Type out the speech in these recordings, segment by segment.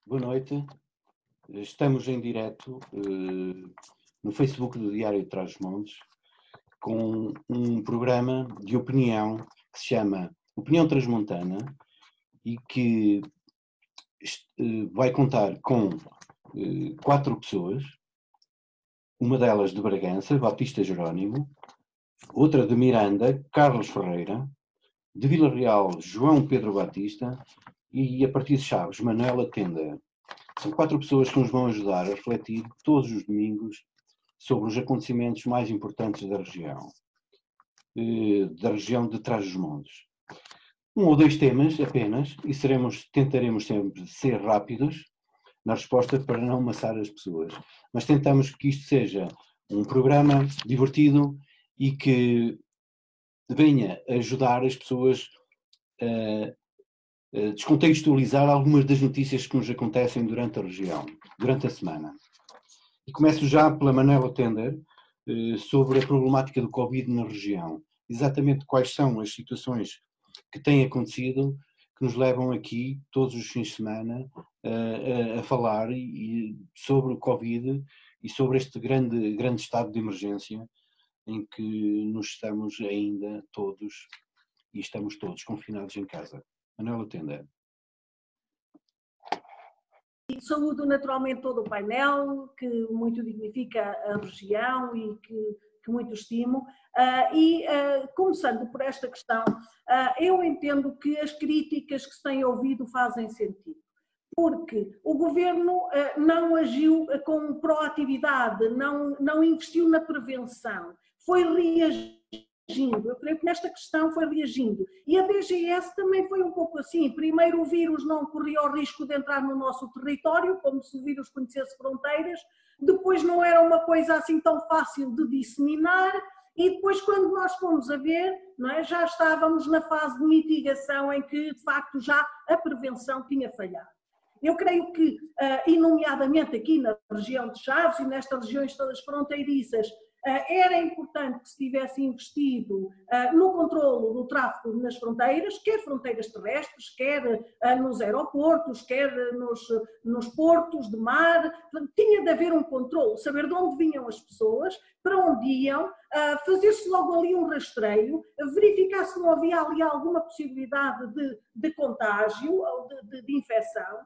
Boa noite. Estamos em direto no Facebook do Diário de Trás-os-Montes com um programa de opinião que se chama Opinião Transmontana e que vai contar com 4 pessoas, uma delas de Bragança, Batista Jerónimo, outra de Miranda, Carlos Ferreira, de Vila Real, João Pedro Batista e a partir de Chaves, Manuela Tenda. São 4 pessoas que nos vão ajudar a refletir todos os domingos sobre os acontecimentos mais importantes da região de Trás-os-Montes. 1 ou 2 temas apenas e tentaremos sempre ser rápidos na resposta para não amassar as pessoas. Mas tentamos que isto seja um programa divertido e que venha ajudar as pessoas a descontextualizar algumas das notícias que nos acontecem durante a região, durante a semana. E começo já pela Manuela Tender, sobre a problemática do Covid na região. Exatamente quais são as situações que têm acontecido, que nos levam aqui, todos os fins de semana, a falar sobre o Covid e sobre este grande estado de emergência em que nos estamos ainda todos, e estamos todos confinados em casa. Manuela Tender. Saúdo naturalmente todo o painel, que muito dignifica a região e que muito estimo. Começando por esta questão, eu entendo que as críticas que se têm ouvido fazem sentido, porque o governo não agiu com proatividade, não investiu na prevenção, foi reagindo. Eu creio que nesta questão foi reagindo. E a DGS também foi um pouco assim. Primeiro o vírus não corria o risco de entrar no nosso território, como se o vírus conhecesse fronteiras. Depois não era uma coisa assim tão fácil de disseminar. E depois, quando nós fomos a ver, não é, já estávamos na fase de mitigação em que, de facto, já a prevenção tinha falhado. Eu creio que, e nomeadamente aqui na região de Chaves e nestas regiões todas fronteiriças, era importante que se tivesse investido no controlo do tráfego nas fronteiras, quer fronteiras terrestres, quer nos aeroportos, quer nos portos de mar. Tinha de haver um controlo, saber de onde vinham as pessoas, para onde iam, fazer-se logo ali um rastreio, verificar se não havia ali alguma possibilidade de contágio ou de infecção,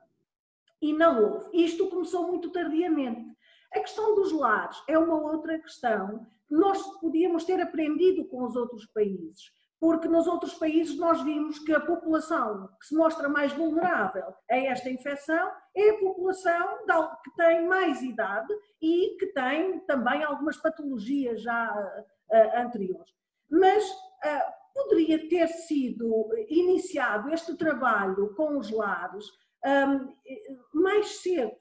e não houve. Isto começou muito tardiamente. A questão dos lares é uma outra questão que nós podíamos ter aprendido com os outros países, porque nos outros países nós vimos que a população que se mostra mais vulnerável a esta infecção é a população que tem mais idade e que tem também algumas patologias já anteriores. Mas poderia ter sido iniciado este trabalho com os lares mais cedo.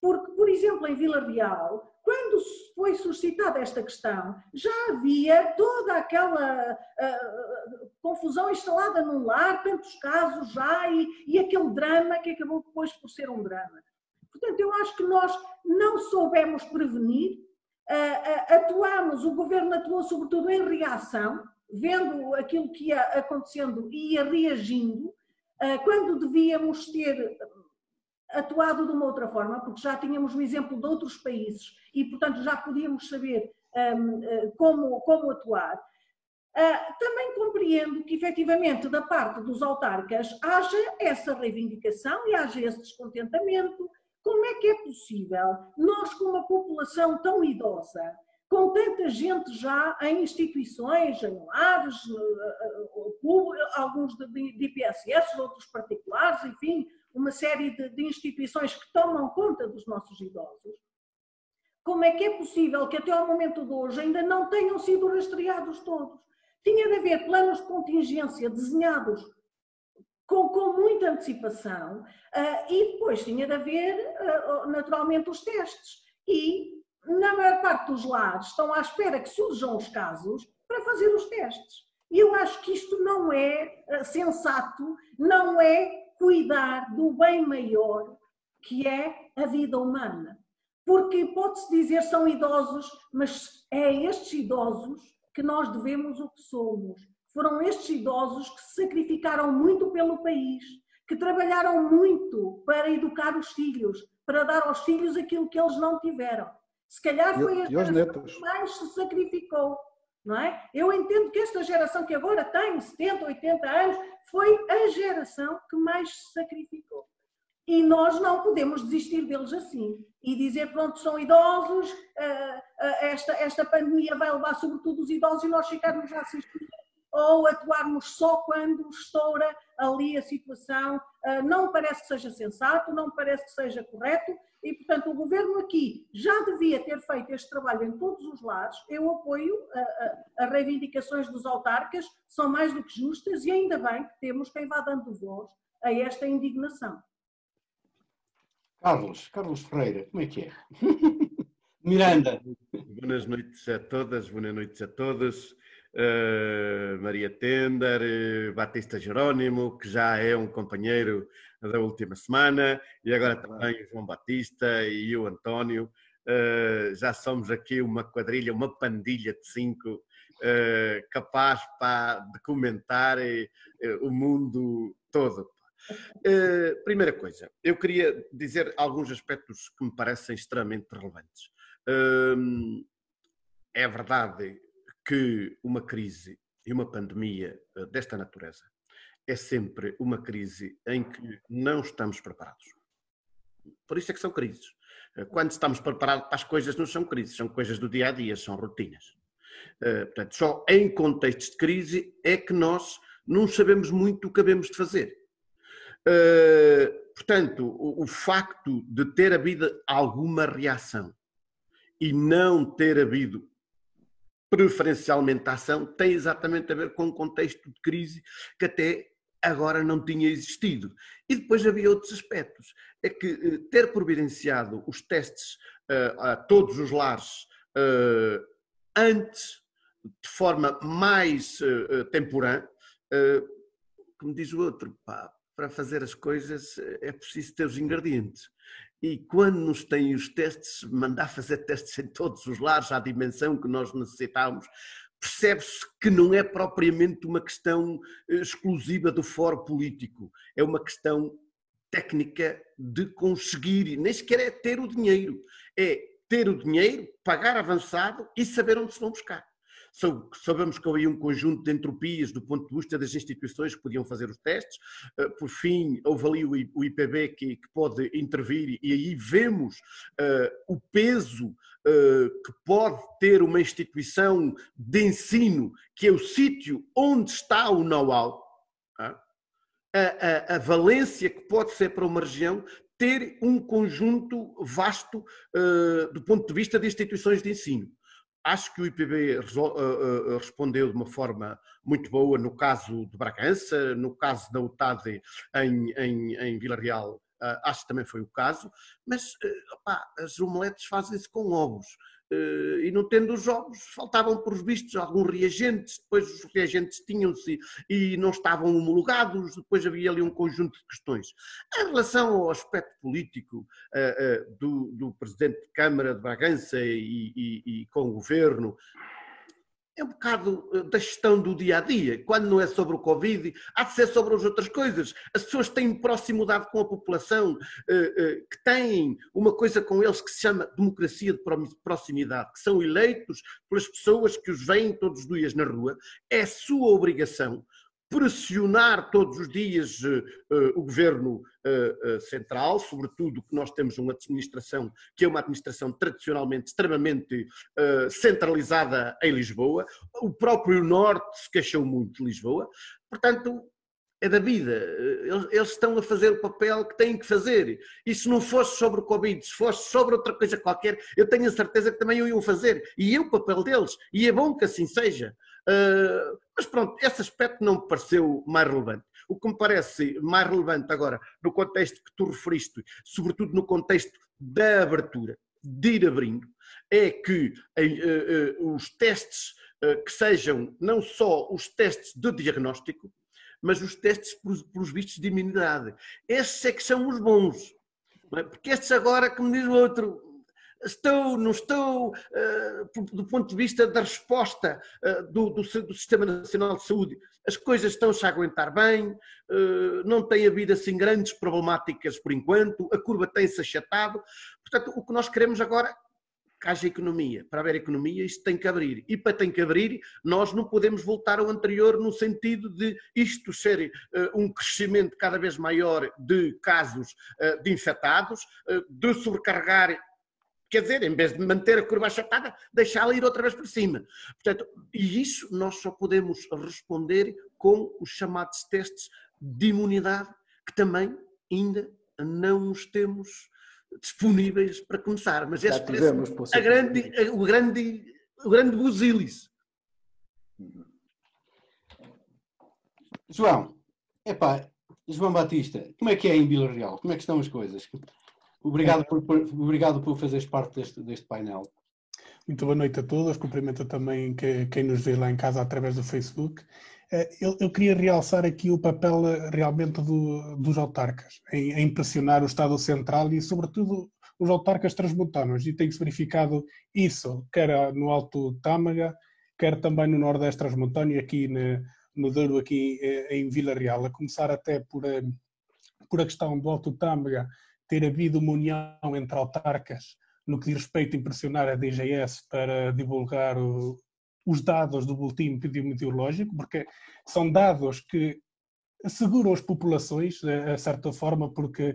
Porque, por exemplo, em Vila Real, quando foi suscitada esta questão, já havia toda aquela confusão instalada num lar, tantos casos já, e aquele drama que acabou depois por ser um drama. Portanto, eu acho que nós não soubemos prevenir, atuamos, o governo atuou sobretudo em reação, vendo aquilo que ia acontecendo e ia reagindo, quando devíamos ter atuado de uma outra forma, porque já tínhamos o exemplo de outros países e, portanto, já podíamos saber como atuar. Também compreendo que, efetivamente, da parte dos autarcas, haja essa reivindicação e haja esse descontentamento. Como é que é possível nós, com uma população tão idosa, com tanta gente já em instituições, em lares, alguns de IPSS, outros particulares, enfim, uma série de instituições que tomam conta dos nossos idosos, como é que é possível que até ao momento de hoje ainda não tenham sido rastreados todos? Tinha de haver planos de contingência desenhados com muita antecipação e depois tinha de haver, naturalmente, os testes. E, na maior parte dos lares, estão à espera que surjam os casos para fazer os testes. E eu acho que isto não é sensato, não é cuidar do bem maior, que é a vida humana. Porque pode-se dizer são idosos, mas é a estes idosos que nós devemos o que somos. Foram estes idosos que se sacrificaram muito pelo país, que trabalharam muito para educar os filhos, para dar aos filhos aquilo que eles não tiveram. Se calhar foi a geração que mais se sacrificou, não é? Eu entendo que esta geração que agora tem 70, 80 anos foi a geração que mais se sacrificou. E nós não podemos desistir deles assim e dizer, pronto, são idosos, esta pandemia vai levar sobretudo os idosos e nós ficarmos a assistir ou atuarmos só quando estoura ali a situação. Não me parece que seja sensato, não me parece que seja correto e, portanto, o Governo aqui já devia ter feito este trabalho em todos os lados. Eu apoio as reivindicações dos autarcas, são mais do que justas e ainda bem que temos quem vá dando voz a esta indignação. Carlos Ferreira, como é que é? Miranda. Boas noites a todas, boas noites a todos. Maria Tender, Batista Jerónimo, que já é um companheiro da última semana, e agora também o João Batista e o António. Já somos aqui uma quadrilha, uma pandilha de 5, capaz de comentar o mundo todo. Primeira coisa, eu queria dizer alguns aspectos que me parecem extremamente relevantes. É verdade que uma crise e uma pandemia desta natureza é sempre uma crise em que não estamos preparados. Por isso é que são crises. Quando estamos preparados para as coisas, não são crises, são coisas do dia a dia, são rotinas. Portanto, só em contextos de crise é que nós não sabemos muito o que havemos de fazer. Portanto, o facto de ter havido alguma reação e não ter havido preferencialmente ação tem exatamente a ver com um contexto de crise que até agora não tinha existido. E depois havia outros aspectos. É que ter providenciado os testes a todos os lares antes, de forma mais temporã, como diz o outro, para fazer as coisas é preciso ter os ingredientes. E quando nos têm os testes, mandar fazer testes em todos os lares, à dimensão que nós necessitamos, percebe-se que não é propriamente uma questão exclusiva do foro político, é uma questão técnica de conseguir, nem sequer é ter o dinheiro, é ter o dinheiro, pagar avançado e saber onde se vão buscar. Sabemos que havia um conjunto de entropias do ponto de vista das instituições que podiam fazer os testes. Por fim, houve ali o IPB que pode intervir e aí vemos o peso que pode ter uma instituição de ensino, que é o sítio onde está o know-how, a valência que pode ser para uma região ter um conjunto vasto do ponto de vista de instituições de ensino. Acho que o IPB respondeu de uma forma muito boa no caso de Bragança, no caso da UTAD em Vila Real, acho que também foi o caso, mas as omeletes fazem-se com ovos. E não tendo os ovos, faltavam por vistos alguns reagentes, depois os reagentes tinham-se e não estavam homologados, depois havia ali um conjunto de questões. Em relação ao aspecto político do Presidente de Câmara de Bragança e com o Governo, é um bocado da gestão do dia-a-dia. Quando não é sobre o Covid, há de ser sobre as outras coisas. As pessoas têm proximidade com a população, que têm uma coisa com eles que se chama democracia de proximidade, que são eleitos pelas pessoas que os veem todos os dias na rua. É sua obrigação pressionar todos os dias o Governo Central, sobretudo que nós temos uma administração que é uma administração tradicionalmente extremamente centralizada em Lisboa. O próprio Norte se queixou muito de Lisboa. Portanto, é da vida. Eles estão a fazer o papel que têm que fazer. E se não fosse sobre o Covid, se fosse sobre outra coisa qualquer, eu tenho a certeza que também o iam fazer. E é o papel deles. E é bom que assim seja. Mas pronto, esse aspecto não me pareceu mais relevante. O que me parece mais relevante agora, no contexto que tu referiste, sobretudo no contexto da abertura, de ir abrindo, é que os testes que sejam não só os testes de diagnóstico, mas os testes pelos vistos de imunidade. Esses é que são os bons. Não é? Porque estes agora, como diz o outro, estou, não estou, do ponto de vista da resposta do Sistema Nacional de Saúde, as coisas estão-se a aguentar bem, não tem havido assim grandes problemáticas por enquanto, a curva tem-se achatado. Portanto, o que nós queremos agora, que haja economia. Para haver economia, isto tem que abrir. E para tem que abrir, nós não podemos voltar ao anterior no sentido de isto ser um crescimento cada vez maior de casos de infectados, de sobrecarregar, quer dizer, em vez de manter a curva achatada, deixá-la ir outra vez para cima. Portanto, e isso nós só podemos responder com os chamados testes de imunidade, que também ainda não os temos disponíveis para começar, mas esse parece o grande busilis. João, João Batista, como é que é em Vila Real? Como é que estão as coisas? Obrigado por fazeres parte deste painel. Muito boa noite a todos, cumprimento também quem nos vê lá em casa através do Facebook. Eu queria realçar aqui o papel realmente dos autarcas, em pressionar o Estado Central e, sobretudo, os autarcas transmontanos. E tem-se verificado isso, quer no Alto Tâmega, quer também no Nordeste Transmontano e aqui no Douro, aqui em Vila Real. A começar até por a questão do Alto Tâmega ter havido uma união entre autarcas no que diz respeito a impressionar a DGS para divulgar os dados do boletim epidemiológico, porque são dados que asseguram as populações, de certa forma, porque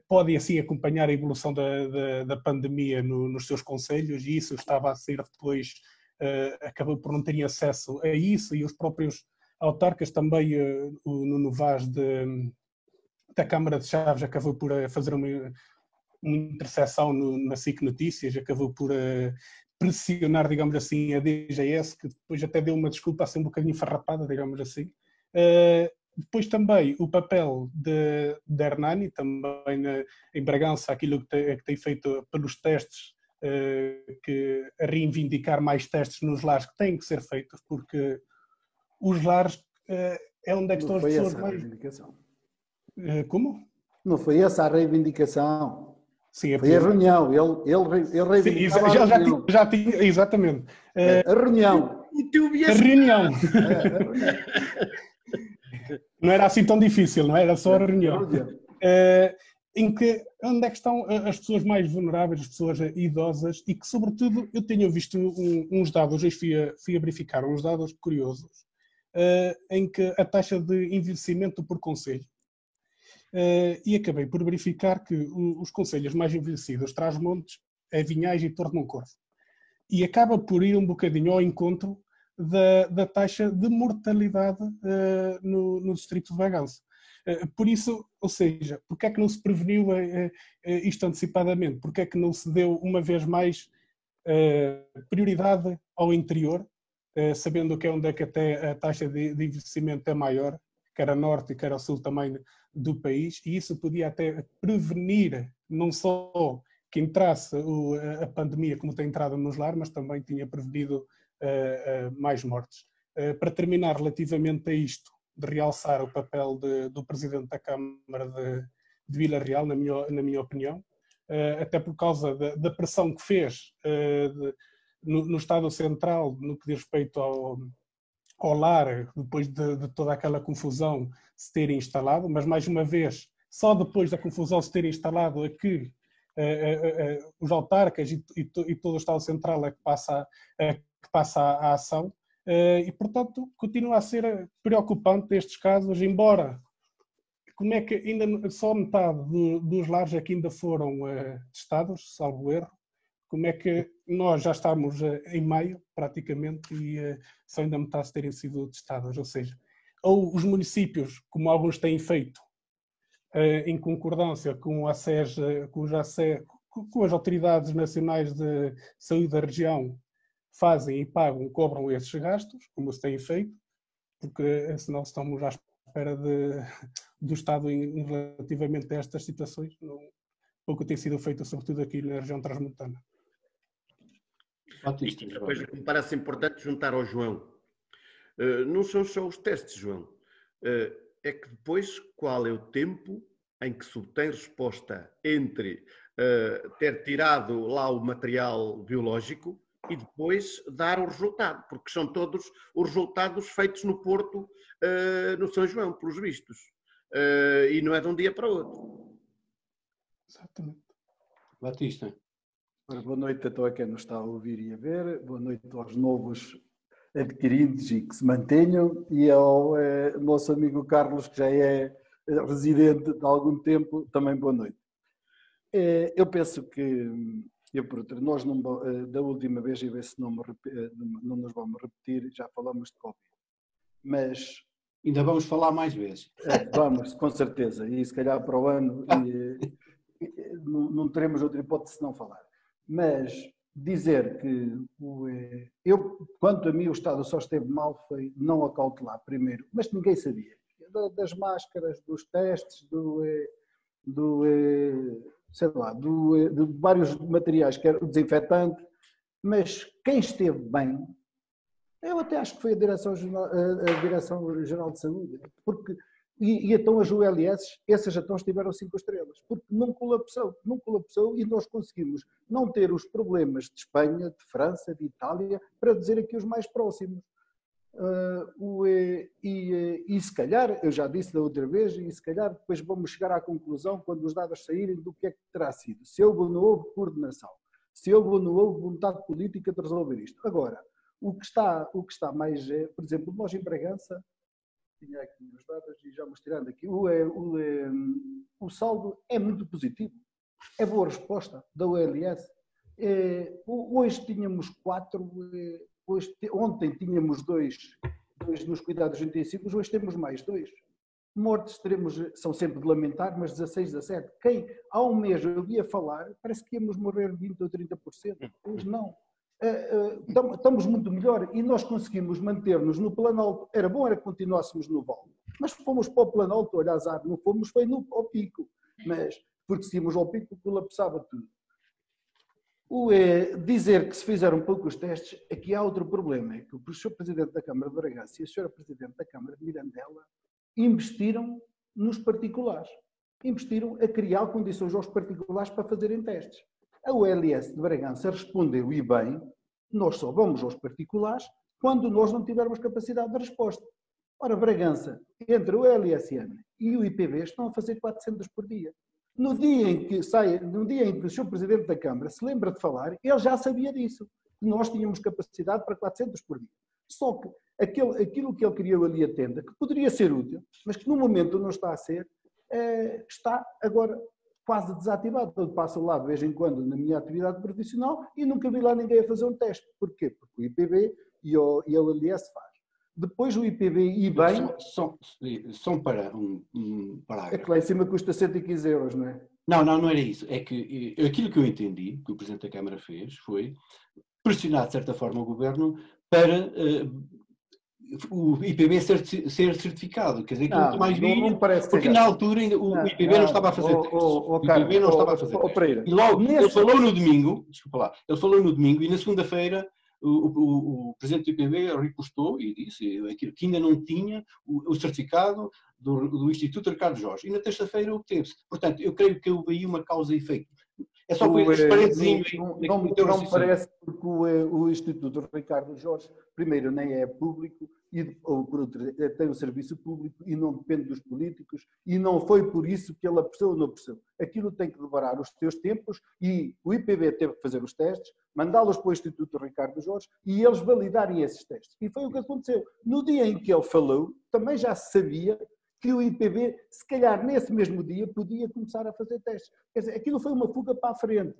podem assim acompanhar a evolução da pandemia nos seus concelhos, e isso estava a ser depois, acabou por não terem acesso a isso, e os próprios autarcas também, o Nuno Vaz da Câmara de Chaves acabou por fazer uma interseção na SIC Notícias, acabou por pressionar, digamos assim, a DGS, que depois até deu uma desculpa assim um bocadinho farrapada, digamos assim. Depois também o papel de Hernani, também em Bragança, aquilo que tem feito pelos testes, que a reivindicar mais testes nos lares que têm que ser feitos, porque os lares é onde é que estão as pessoas mais... reivindicação. Como? Não foi essa a reivindicação. Sim, foi a reunião. Ele reivindicava a reunião. Já tinha, exatamente. A reunião. A reunião. Não era assim tão difícil, não era só a reunião. Onde é que estão as pessoas mais vulneráveis, as pessoas idosas, e que, sobretudo, eu tenho visto uns dados, eu fui a verificar uns dados curiosos, em que a taxa de envelhecimento por concelho, e acabei por verificar que os concelhos mais envelhecidos, Trás-Montes, Vinhais e Torre de Moncorvo, e acaba por ir um bocadinho ao encontro da taxa de mortalidade no distrito de Bragança. Por isso, ou seja, porque é que não se preveniu isto antecipadamente? Porque é que não se deu uma vez mais prioridade ao interior, sabendo que é onde é que até a taxa de envelhecimento é maior, quer a norte e quer a sul também do país, e isso podia até prevenir não só que entrasse a pandemia como tem entrado nos lares, mas também tinha prevenido mais mortes. Para terminar, relativamente a isto, de realçar o papel do Presidente da Câmara de Vila Real, na minha opinião, até por causa da pressão que fez no Estado Central, no que diz respeito ao lar, depois de toda aquela confusão se ter instalado, mas mais uma vez, só depois da confusão se ter instalado é que os autarcas e todo o Estado Central é que passa a ação, e portanto continua a ser preocupante estes casos, embora como é que ainda só metade dos lares é que ainda foram testados, salvo erro. Como é que nós já estamos em maio, praticamente, e só ainda metade terem sido testadas, ou seja, ou os municípios, como alguns têm feito, em concordância com a SES, com as autoridades nacionais de saúde da região, fazem e pagam, cobram esses gastos, como se tem feito, porque senão estamos à espera do Estado relativamente a estas situações. Pouco tem sido feito, sobretudo aqui na região transmontana. E outra coisa que me parece importante juntar ao João, não são só os testes, João, é que depois qual é o tempo em que se obtém resposta entre ter tirado lá o material biológico e depois dar o resultado, porque são todos os resultados feitos no Porto, no São João, pelos vistos. E não é de um dia para o outro. Exatamente. Batista. Boa noite a quem nos está a ouvir e a ver. Boa noite aos novos adquiridos e que se mantenham. E ao nosso amigo Carlos, que já é residente de algum tempo, também boa noite. Eu penso que, nós da última vez, e ver se não nos vamos repetir, já falamos de Covid. Mas... Ainda vamos falar mais vezes. Vamos, com certeza. E se calhar para o ano não teremos outra hipótese de não falar. Mas dizer que, quanto a mim, o Estado só esteve mal foi não acautelar primeiro, mas ninguém sabia. Das máscaras, dos testes, de vários materiais, que era o desinfetante, mas quem esteve bem, eu até acho que foi a Direção-Geral de Saúde, porque, e então as ULS, essas então tiveram 5 estrelas, porque não colapsou, e nós conseguimos não ter os problemas de Espanha, de França, de Itália, para dizer aqui os mais próximos. E se calhar, eu já disse da outra vez, e se calhar depois vamos chegar à conclusão, quando os dados saírem, do que é que terá sido. Se houve ou não houve coordenação, se houve ou não houve vontade política de resolver isto. Agora, o que está mais, por exemplo, nós em Bragança, tinha aqui os dados e já vamos tirando aqui, o saldo é muito positivo, é boa resposta da OLS. Hoje tínhamos 4, ontem tínhamos 2 nos cuidados intensivos, hoje temos mais 2. Mortes são sempre de lamentar, mas 16, 17. Há um mês eu ia falar, parece que íamos morrer 20 ou 30%, hoje não. Estamos muito melhor e nós conseguimos manter-nos no Planalto. Era bom que continuássemos no Vale, mas fomos para o Planalto, olha azar, não fomos, foi ao pico, mas porque se íamos ao pico colapsava tudo. Dizer que se fizeram poucos testes, aqui há outro problema, é que o Sr. Presidente da Câmara de Bragança e a Sra. Presidente da Câmara de Mirandela investiram nos particulares, investiram a criar condições aos particulares para fazerem testes. A OLS de Bragança respondeu, e bem, nós só vamos aos particulares quando nós não tivermos capacidade de resposta. Ora, Bragança, entre o OLSM e o IPV, estão a fazer 400 por dia. No dia em que o Sr. Presidente da Câmara se lembra de falar, ele já sabia disso. Nós tínhamos capacidade para 400 por dia. Só que aquilo que ele criou ali a tenda, que poderia ser útil, mas que no momento não está a ser, está agora quase desativado. Eu passo lá de vez em quando na minha atividade profissional e nunca vi lá ninguém a fazer um teste. Porquê? Porque o IPV e a OLS faz. Depois o IPV e bem... Só para um parágrafo. É que lá em cima custa 115 euros, não é? Não era isso. É que aquilo que eu entendi, que o Presidente da Câmara fez, foi pressionar de certa forma o Governo para o IPV ser certificado. Quer dizer, que nunca mais vi, porque na altura ainda o IPV não estava a fazer testes. O IPV não estava a fazer testes. E logo, ele falou no domingo, desculpa lá, ele falou no domingo e na segunda-feira o Presidente do IPV repostou e disse que ainda não tinha o certificado do Instituto Ricardo Jorge. E na terça-feira obteve-se. Portanto, eu creio que houve aí uma causa e efeito. É só por esse parentezinho. Não me parece, porque o Instituto Ricardo Jorge, primeiro, nem é público, ou por outro, tem um serviço público e não depende dos políticos, e não foi por isso que ele apressou ou não apressou. Aquilo tem que demorar os seus tempos e o IPV teve que fazer os testes, mandá-los para o Instituto Ricardo Jorge e eles validarem esses testes. E foi o que aconteceu. No dia em que ele falou, também já se sabia que o IPV, se calhar nesse mesmo dia, podia começar a fazer testes. Quer dizer, aquilo foi uma fuga para a frente.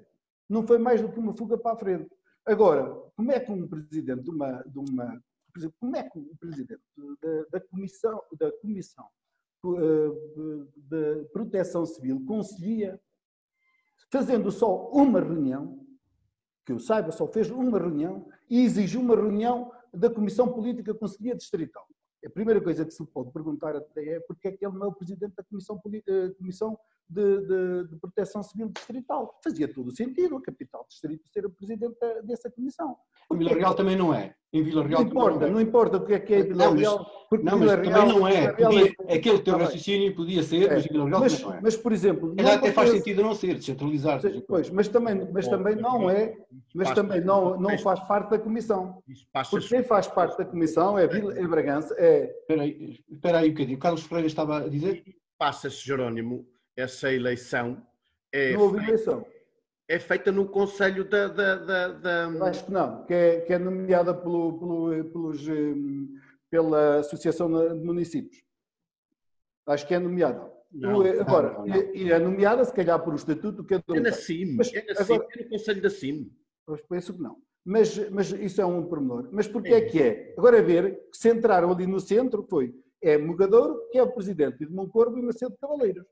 Não foi mais do que uma fuga para a frente. Agora, como é que um presidente como é que o presidente da Comissão de Proteção Civil conseguia, fazendo só uma reunião, que eu saiba, só fez uma reunião, e exigiu uma reunião da Comissão Política Conselhia Distrital? A primeira coisa que se pode perguntar até é porque é que ele não é o presidente da Comissão de Proteção Civil Distrital. Fazia todo o sentido a capital distrito ser o presidente dessa comissão. O Vila Real também não é. Em Vila Real não importa o que é Vila Real, porque não, Vila mas Real, também não é. Podia, Aquele teu raciocínio podia ser, mas Vila Real também não é. Mas, por exemplo, Não até faz sentido não ser, descentralizar. Pois, mas também não é, mas também não faz parte da comissão. Porque quem faz parte da comissão é Bragança. Espera aí um bocadinho. O Carlos Ferreira estava a dizer? Passa-se, Jerónimo, essa eleição não houve eleição. É feita no Conselho Eu acho que não, que é nomeada pela Associação de Municípios. Acho que é nomeada. Agora, e é nomeada, se calhar, por um estatuto que é do... É na CIM, é no Conselho da CIM. Pois penso que não. Mas isso é um pormenor. Mas porquê é que é? Agora é ver que se entraram ali no centro, é Mogadouro, que é o presidente, Edmond Corbo e Macedo Cavaleiros.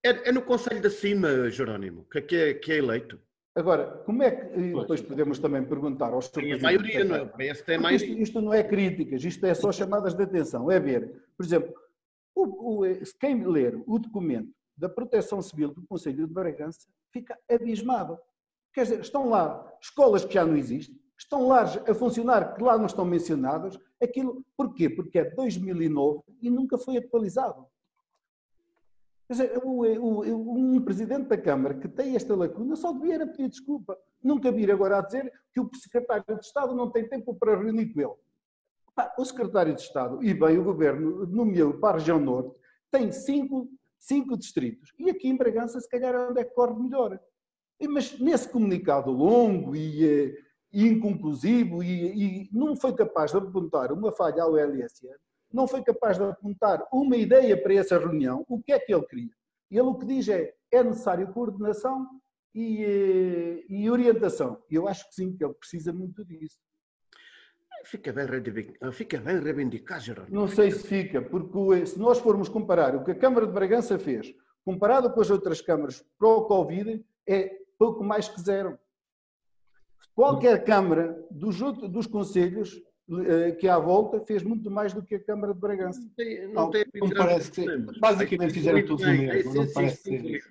É no Conselho da Cima, Jerónimo, que é eleito. Agora, como é que... Depois podemos também perguntar aos... Tem a maioria, não é? O PS tem a maioria. Isto não é críticas, isto é só chamadas de atenção. É ver, por exemplo, quem ler o documento da Proteção Civil do Conselho de Bragança fica abismado. Quer dizer, estão lá escolas que já não existem, estão lá a funcionar que lá não estão mencionadas. Aquilo, porquê? Porque é 2009 e nunca foi atualizado. Quer dizer, um presidente da Câmara que tem esta lacuna só devia pedir desculpa. Nunca vir agora a dizer que o secretário de Estado não tem tempo para reunir com ele. O secretário de Estado, e bem o governo nomeou para a região norte, tem cinco distritos. E aqui em Bragança, se calhar, é onde é que corre melhor. Mas nesse comunicado longo e inconclusivo, e não foi capaz de apontar uma falha ao LSN, não foi capaz de apontar uma ideia para essa reunião, o que é que ele queria? Ele o que diz é necessário coordenação e orientação. E eu acho que sim, que ele precisa muito disso. Fica bem reivindicar, Jerónimo. Não sei se fica, porque se nós formos comparar o que a Câmara de Bragança fez, comparado com as outras câmaras para o Covid, é pouco mais que zero. Qualquer Câmara dos concelhos que à volta fez muito mais do que a Câmara de Bragança. Não parece que basicamente fizeram tudo o mesmo. Não parece ser isso.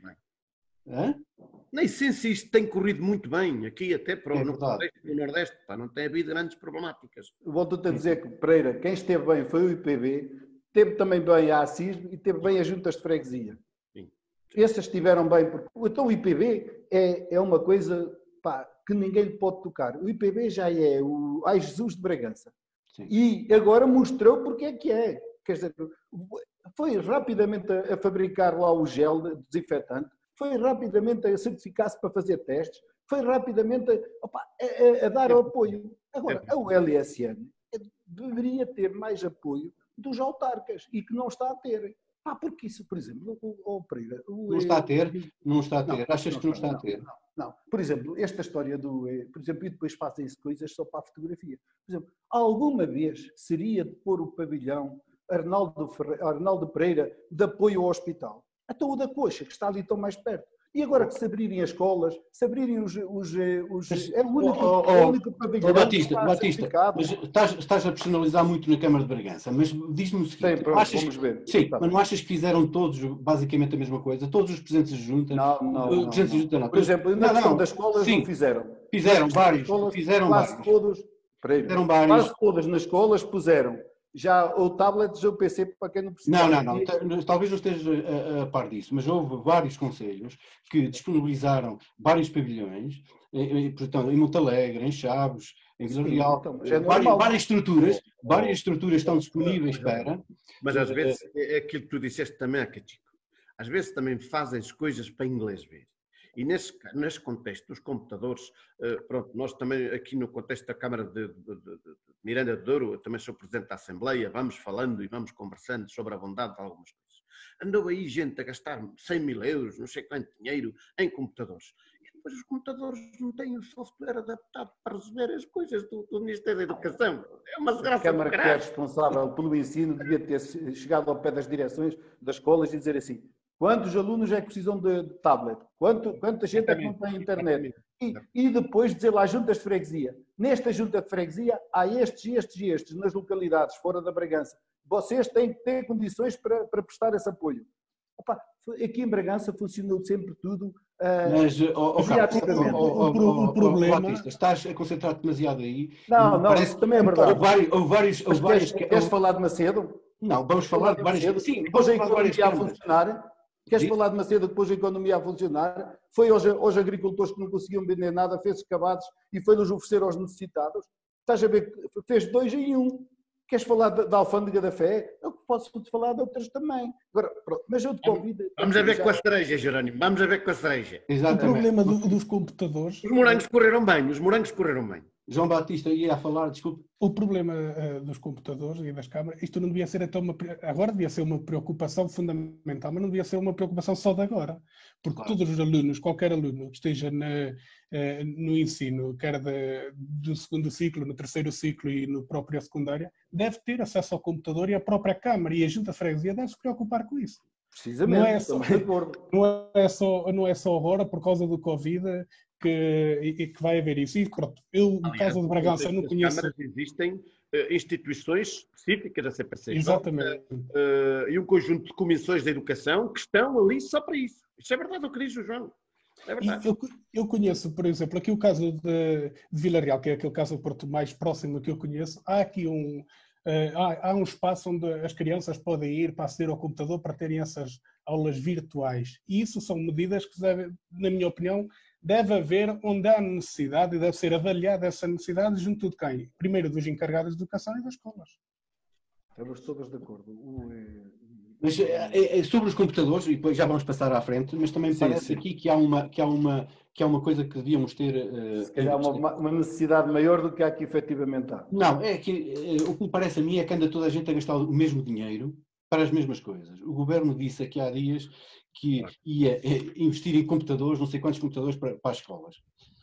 Na essência isto tem corrido muito bem aqui até para o Nordeste, não tem havido grandes problemáticas. Volto-te a dizer que, Pereira, quem esteve bem foi o IPB, teve também bem a ACISB e teve bem as juntas de freguesia. Sim. Essas estiveram bem, porque então o IPB é uma coisa que ninguém lhe pode tocar. O IPB já é o Ai Jesus de Bragança. Sim. E agora mostrou porque é que é. Quer dizer, foi rapidamente a fabricar lá o gel desinfetante, foi rapidamente a certificar-se para fazer testes, foi rapidamente a dar apoio. Agora, a LSN deveria ter mais apoio dos autarcas e que não está a ter. Porque isso, por exemplo, o Pereira... Não está a ter? Não está a ter. Achas que não está a ter? Não. Por exemplo, esta história por exemplo, e depois fazem-se coisas só para a fotografia. Por exemplo, alguma vez seria de pôr o pavilhão Arnaldo Pereira de apoio ao hospital? Até o da Coxa, que está ali tão mais perto. E agora que se abrirem as escolas, se abrirem é o único pavilhão. Batista, mas estás a personalizar muito na Câmara de Bragança, mas diz-me o seguinte. Sim, pronto, vamos ver. Sim, mas não achas que fizeram todos basicamente a mesma coisa? Todos os presidentes de junta? Não. Por exemplo, na questão das escolas não fizeram. Fizeram vários. Quase todos. Fizeram vários. Quase todas nas escolas puseram. Já o tablet, já o PC para quem não precisa. Não. Talvez não esteja a par disso, mas houve vários conselhos que disponibilizaram vários pavilhões, portanto, em Montalegre, em Chaves, em Vila Real, várias estruturas estão disponíveis para... Mas às vezes é aquilo que tu disseste também, Chico. Às vezes também fazem as coisas para inglês ver. E nesse contexto dos computadores, pronto, nós também aqui no contexto da Câmara de Miranda de Douro, eu também sou Presidente da Assembleia, vamos falando e vamos conversando sobre a bondade de algumas coisas. Andou aí gente a gastar 100 mil euros, não sei quanto dinheiro, em computadores. E depois os computadores não têm o software adaptado para receber as coisas do Ministério da Educação. É uma desgraça. A Câmara que é responsável pelo ensino devia ter chegado ao pé das direções das escolas e dizer assim: quantos alunos é que precisam de tablet? Quanta gente é que não tem internet? E depois dizer lá juntas de freguesia. Nesta junta de freguesia há estes nas localidades fora da Bragança. Vocês têm que ter condições para prestar esse apoio. Aqui em Bragança funcionou sempre tudo. Mas, o problema... Batista, estás a concentrar-te demasiado aí. Não, isso também é verdade. Houve vários... Queres falar de Macedo? Não, vamos falar de várias... Sim, depois a economia a funcionar. Queres falar de Macedo, depois a economia a funcionar? Foi aos agricultores que não conseguiam vender nada, fez cavados e foi-nos oferecer aos necessitados. Estás a ver, fez 2 em 1. Queres falar da Alfândega da Fé? Eu posso-te falar de outras também. Agora, pronto, mas eu te convido... Vamos a ver com a cereja, Jerónimo. Vamos a ver com a cereja. Exatamente. O problema dos computadores... Os morangos correram bem. João Batista ia a falar, desculpe. O problema dos computadores e das câmaras, isto não devia ser até agora devia ser uma preocupação fundamental, mas não devia ser uma preocupação só de agora. Porque Claro. todos os alunos, qualquer aluno que esteja no ensino, quer do segundo ciclo, no terceiro ciclo e no próprio secundária, deve ter acesso ao computador e à própria câmara, e a junta de freguesia deve se preocupar com isso. Precisamente, Não é só, também de acordo. não é só agora por causa do Covid que vai haver isso. E pronto, eu, no caso de Bragança, não conheço... Existem instituições específicas da CPC Exatamente. E um conjunto de comissões de educação que estão ali só para isso. Isto é verdade o que diz o João. É verdade. Eu conheço, por exemplo, aqui o caso de Vila Real, que é aquele caso do Porto mais próximo que eu conheço. Há aqui há um espaço onde as crianças podem ir para aceder ao computador para terem essas aulas virtuais. E isso são medidas que, na minha opinião, deve haver onde há necessidade e deve ser avaliada essa necessidade junto de quem? Primeiro dos encarregados de educação e das escolas. Estamos todos de acordo. Mas sobre os computadores, e depois já vamos passar à frente, mas também parece aqui que há uma coisa que devíamos ter... Se calhar uma necessidade maior do que há que efetivamente há. Não, é que o que me parece a mim é que anda toda a gente a gastar o mesmo dinheiro para as mesmas coisas. O governo disse aqui há dias que ia investir em computadores, não sei quantos computadores para as escolas.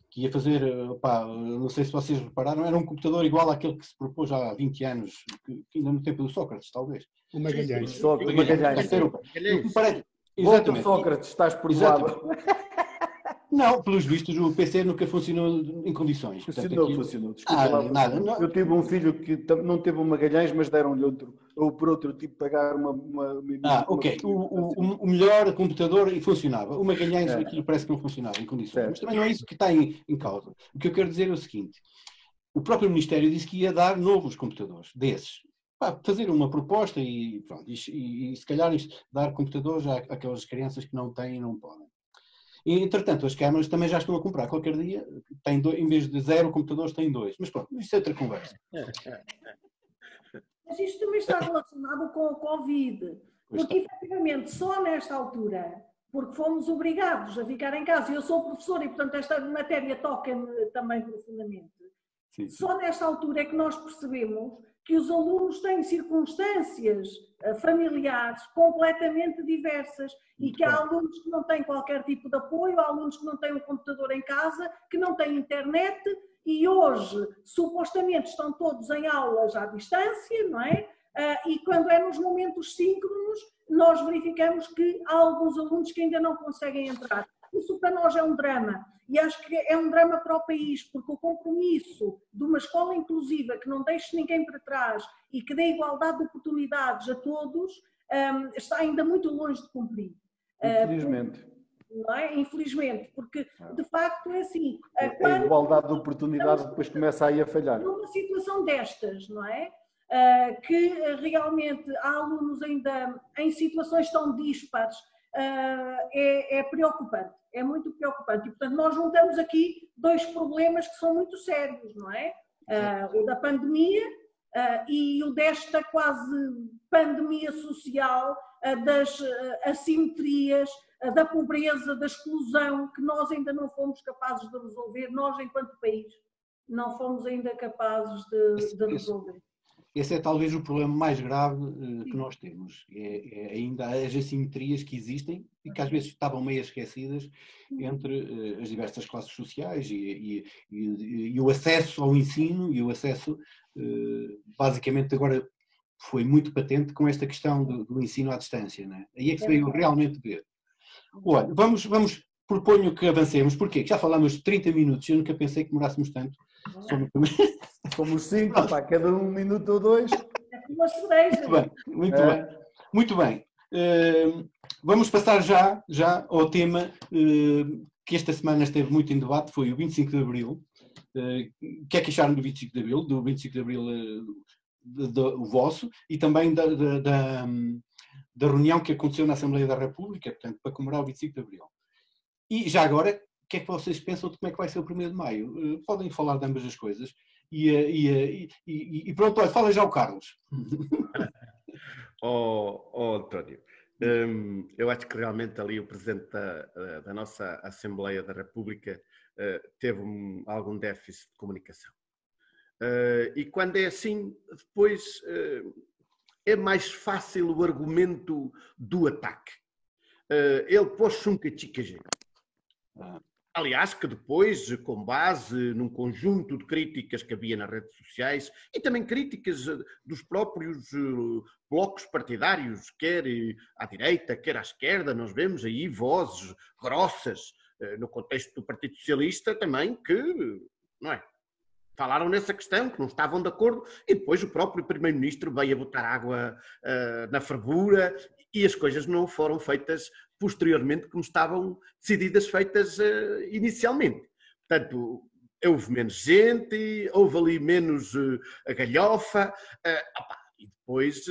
Que ia fazer, não sei se vocês repararam, era um computador igual àquele que se propôs há 20 anos, que ainda no tempo do Sócrates, talvez. O Magalhães. Magalhães. Exatamente. Sócrates, estás por lado. Não, pelos vistos o PC nunca funcionou em condições. Funcionou. Desculpa lá. Nada. Não. Eu tive um filho que não teve um Magalhães, mas deram-lhe outro. Ou por outro, tive que pagar ok. O melhor computador e funcionava. O Magalhães aquilo parece que não funcionava em condições. Mas também não é isso que está em causa. O que eu quero dizer é o seguinte. O próprio Ministério disse que ia dar novos computadores desses. Fazer uma proposta e pronto. E se calhar dar computadores àquelas crianças que não têm e não podem. E, entretanto, as câmaras também já estão a comprar. Qualquer dia, em vez de 0 computadores, têm 2. Mas pronto, isso é outra conversa. Mas isto também está relacionado com o Covid. Porque, efetivamente, só nesta altura, porque fomos obrigados a ficar em casa, eu sou professora e, portanto, esta matéria toca-me também profundamente. Sim. Só nesta altura é que nós percebemos que os alunos têm circunstâncias familiares completamente diversas e que há alunos que não têm qualquer tipo de apoio, há alunos que não têm um computador em casa, que não têm internet e hoje, supostamente, estão todos em aulas à distância, não é? E quando é nos momentos síncronos, nós verificamos que há alguns alunos que ainda não conseguem entrar. Isso para nós é um drama. E acho que é um drama para o país, porque o compromisso de uma escola inclusiva que não deixe ninguém para trás e que dê igualdade de oportunidades a todos, está ainda muito longe de cumprir. Infelizmente. Não é? Infelizmente, porque de facto é assim. A igualdade de oportunidades depois começa aí a falhar. Numa situação destas, não é? Que realmente há alunos ainda em situações tão dispares, é preocupante, é muito preocupante. E, portanto, nós juntamos aqui dois problemas que são muito sérios, não é? O da pandemia e o desta quase pandemia social, das assimetrias, da pobreza, da exclusão, que nós ainda não fomos capazes de resolver, nós enquanto país não fomos ainda capazes de resolver. Esse é talvez o problema mais grave que nós temos. É ainda as assimetrias que existem e que às vezes estavam meio esquecidas entre as diversas classes sociais e o acesso ao ensino e o acesso, basicamente agora foi muito patente com esta questão do ensino à distância, não é? Aí é que se veio realmente ver. Olha, proponho que avancemos, porque já falámos de 30 minutos, eu nunca pensei que demorássemos tanto. Somos 5, cada 1 minuto ou 2. É uma cereja. Muito bem. Vamos passar já ao tema que esta semana esteve muito em debate, foi o 25 de Abril. O que é que acharam do 25 de Abril? Do 25 de Abril o vosso, e também da reunião que aconteceu na Assembleia da República, portanto, para comemorar o 25 de Abril. E já agora, o que é que vocês pensam de como é que vai ser o 1º de Maio? Podem falar de ambas as coisas. E pronto, olha, fala já o Carlos. António, eu acho que realmente ali o Presidente da nossa Assembleia da República teve algum déficit de comunicação. E quando é assim, depois é mais fácil o argumento do ataque. Ele pôs um cachicajeiro. Aliás, que depois, com base num conjunto de críticas que havia nas redes sociais e também críticas dos próprios blocos partidários, quer à direita, quer à esquerda, nós vemos aí vozes grossas no contexto do Partido Socialista também que, não é? Falaram nessa questão, que não estavam de acordo, e depois o próprio Primeiro-Ministro veio a botar água na fervura e as coisas não foram feitas posteriormente como estavam decididas, feitas inicialmente. Portanto, houve menos gente, houve ali menos a galhofa, e depois,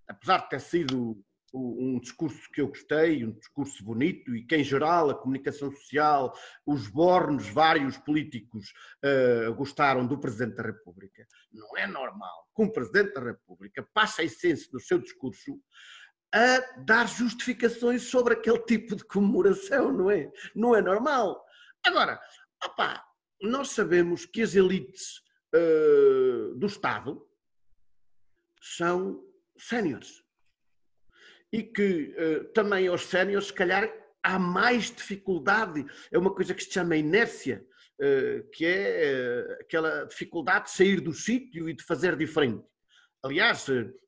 apesar de ter sido um discurso que eu gostei, um discurso bonito e que em geral a comunicação social, os bornos vários políticos gostaram do Presidente da República. Não é normal que um Presidente da República passe a essência do seu discurso a dar justificações sobre aquele tipo de comemoração, não é? Não é normal. Agora, nós sabemos que as elites do Estado são séniores. E que também aos séniores, se calhar, há mais dificuldade. É uma coisa que se chama inércia, que é aquela dificuldade de sair do sítio e de fazer diferente. Aliás,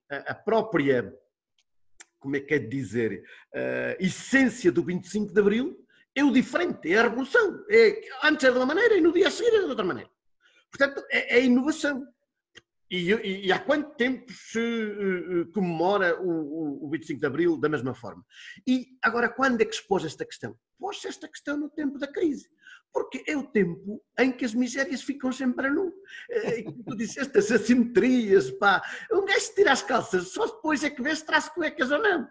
a própria, como é que é de dizer, essência do 25 de Abril é o diferente, é a revolução. Antes era de uma maneira e no dia a seguir era de outra maneira. Portanto, é a inovação. E há quanto tempo se comemora o 25 de Abril da mesma forma? E agora, quando é que se pôs esta questão? Pôs esta questão no tempo da crise. Porque é o tempo em que as misérias ficam sempre a nu. Tu disseste as assimetrias, um gajo se tira as calças, só depois é que vê se traz cuecas ou não.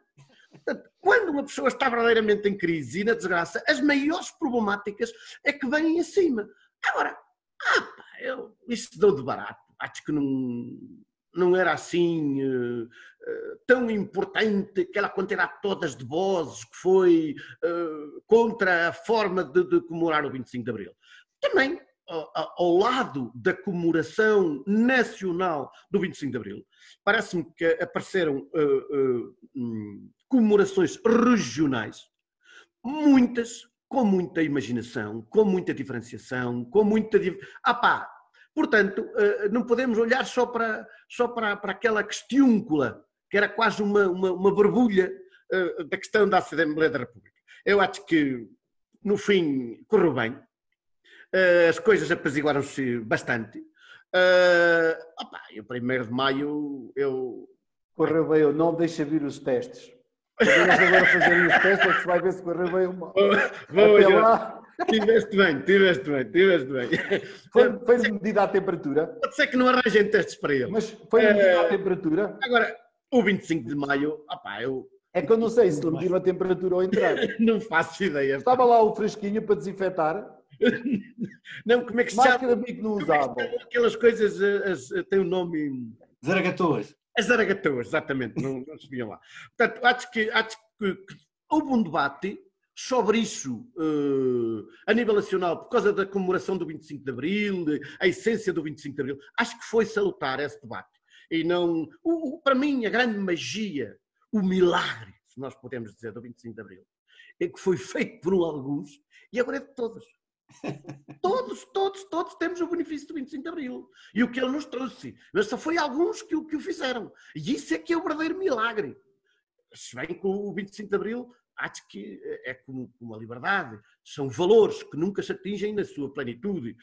Portanto, quando uma pessoa está verdadeiramente em crise e na desgraça, as maiores problemáticas é que vêm acima. Agora, isso deu de barato. Acho que não era assim tão importante aquela quantidade todas de vozes que foi contra a forma de comemorar o 25 de Abril. Também, ao lado da comemoração nacional do 25 de Abril, parece-me que apareceram comemorações regionais, muitas, com muita imaginação, com muita diferenciação, com muita... Portanto, não podemos olhar só para aquela questiúncula, que era quase uma borbulha da questão da Assembleia da República. Eu acho que, no fim, correu bem. As coisas apaziguaram-se bastante. E o 1º de Maio, Correu bem ou não, deixa vir os testes. Podemos agora fazer os testes, é que se vai ver se correu bem ou mal. Até lá... Tiveste bem. Foi medida a temperatura? Pode ser que não arranjem testes para ele. Mas foi medida a temperatura? Agora, o 25 de Maio, É que eu não sei se mediram a temperatura ao entrar. Não faço ideia. Estava lá o fresquinho para desinfetar. Não, como é que se chama? Máscara de bico não usava. Aquelas coisas têm um nome... Zaragatoas. As zaragatoas, exatamente, não subiam lá. Portanto, acho que houve um debate sobre isso a nível nacional, por causa da comemoração do 25 de Abril, a essência do 25 de Abril. Acho que foi salutar esse debate. E não... para mim, a grande magia, o milagre, se nós podemos dizer, do 25 de Abril, é que foi feito por alguns e agora é de todos. Todos temos o benefício do 25 de Abril. E o que ele nos trouxe. Mas só foi alguns que o fizeram. E isso é que é o verdadeiro milagre. Se bem que o 25 de Abril acho que é como a liberdade, são valores que nunca se atingem na sua plenitude.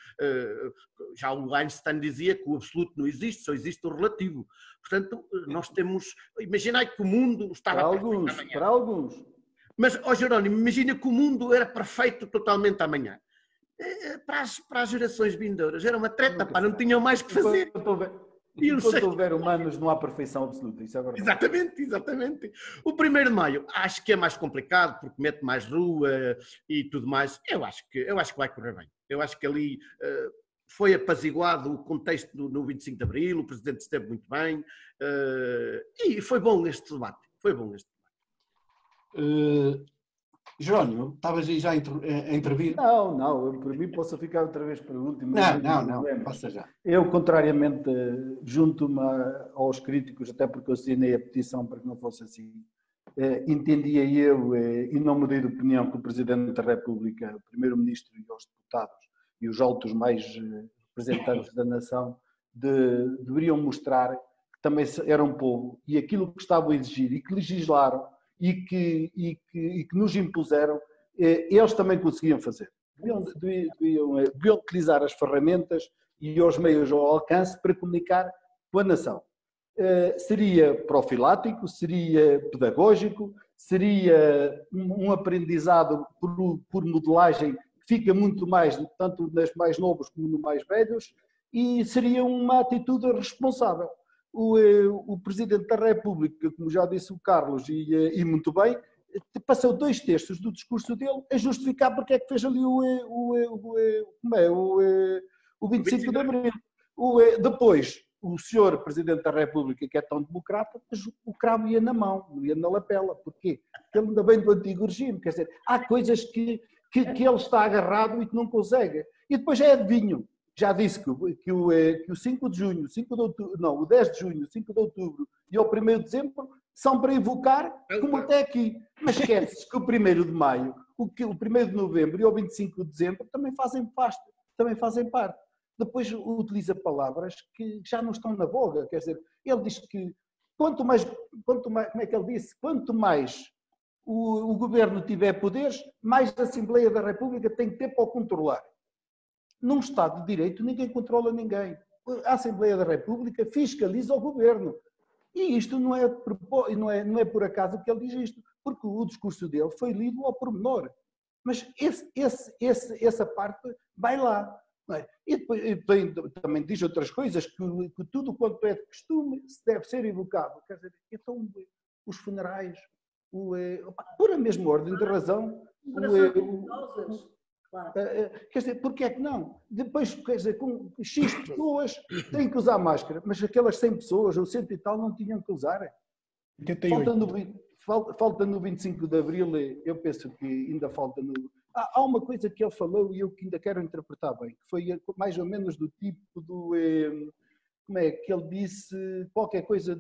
Já o Einstein dizia que o absoluto não existe, só existe o relativo. Portanto, nós temos... Imaginai que o mundo estava para alguns. Mas, Jerónimo, imagina que o mundo era perfeito totalmente amanhã. Para as gerações vindouras era uma treta, pá, não tinham mais que fazer. Enquanto houver humanos, não há perfeição absoluta, isso é verdade. Exatamente, exatamente. O 1º de Maio acho que é mais complicado porque mete mais rua e tudo mais. Eu acho que vai correr bem. Eu acho que ali foi apaziguado o contexto no 25 de Abril, o Presidente esteve muito bem e foi bom este debate. Foi bom este debate. Jerónimo, estavas aí já a intervir? Não, eu, por mim posso ficar outra vez para o último. Não, passa já. Eu, contrariamente, junto-me aos críticos, até porque eu assinei a petição para que não fosse assim, entendia eu, e não mudei de opinião, que o Presidente da República, o Primeiro-Ministro e os deputados e os altos mais representantes da nação deveriam mostrar que também eram povo e aquilo que estavam a exigir e que legislaram e que nos impuseram, eles também conseguiam fazer. Deviam utilizar as ferramentas e os meios ao alcance para comunicar com a nação. Seria profilático, seria pedagógico, seria um aprendizado por modelagem que fica muito mais, tanto nos mais novos como nos mais velhos, e seria uma atitude responsável. O Presidente da República, como já disse o Carlos, e muito bem, passou 2/3 do discurso dele a justificar porque é que fez ali o 25 de Abril. Depois, o senhor Presidente da República, que é tão democrata, o cravo ia na mão, não ia na lapela. Porquê? Porque ele ainda vem do antigo regime. Quer dizer, há coisas que ele está agarrado e que não consegue. E depois adivinho. Já disse que o 5 de junho, 5 de outubro, não, o 10 de junho, 5 de outubro e o 1º de dezembro são para evocar como até aqui. Mas esquece-se que o 1º de maio, o 1º de novembro e o 25 de dezembro também fazem parte. Depois utiliza palavras que já não estão na voga. Quer dizer, ele diz que quanto mais, como é que ele disse? Quanto mais o governo tiver poderes, mais a Assembleia da República tem que ter para o controlar. Num Estado de Direito, ninguém controla ninguém. A Assembleia da República fiscaliza o governo. E isto não é por acaso que ele diz isto, porque o discurso dele foi lido ao pormenor. Mas essa parte vai lá. Não é? E depois também diz outras coisas, que tudo quanto é de costume se deve ser evocado. Quer dizer, então os funerais, por a mesma ordem de razão, claro. Quer dizer, porque é que não? Depois, quer dizer, com X pessoas têm que usar máscara, mas aquelas 100 pessoas ou 100 e tal não tinham que usar. Falta no 25 de Abril, eu penso que ainda falta no... Há uma coisa que ele falou e eu que ainda quero interpretar bem, que foi mais ou menos do tipo do... Como é que ele disse? Qualquer coisa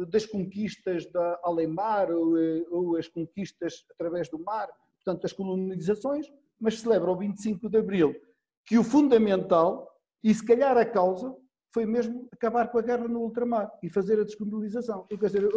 das conquistas da Além-Mar ou as conquistas através do mar, portanto, as colonizações, mas celebra o 25 de Abril, que o fundamental, e se calhar a causa, foi mesmo acabar com a guerra no ultramar e fazer a descolonização. Quer dizer,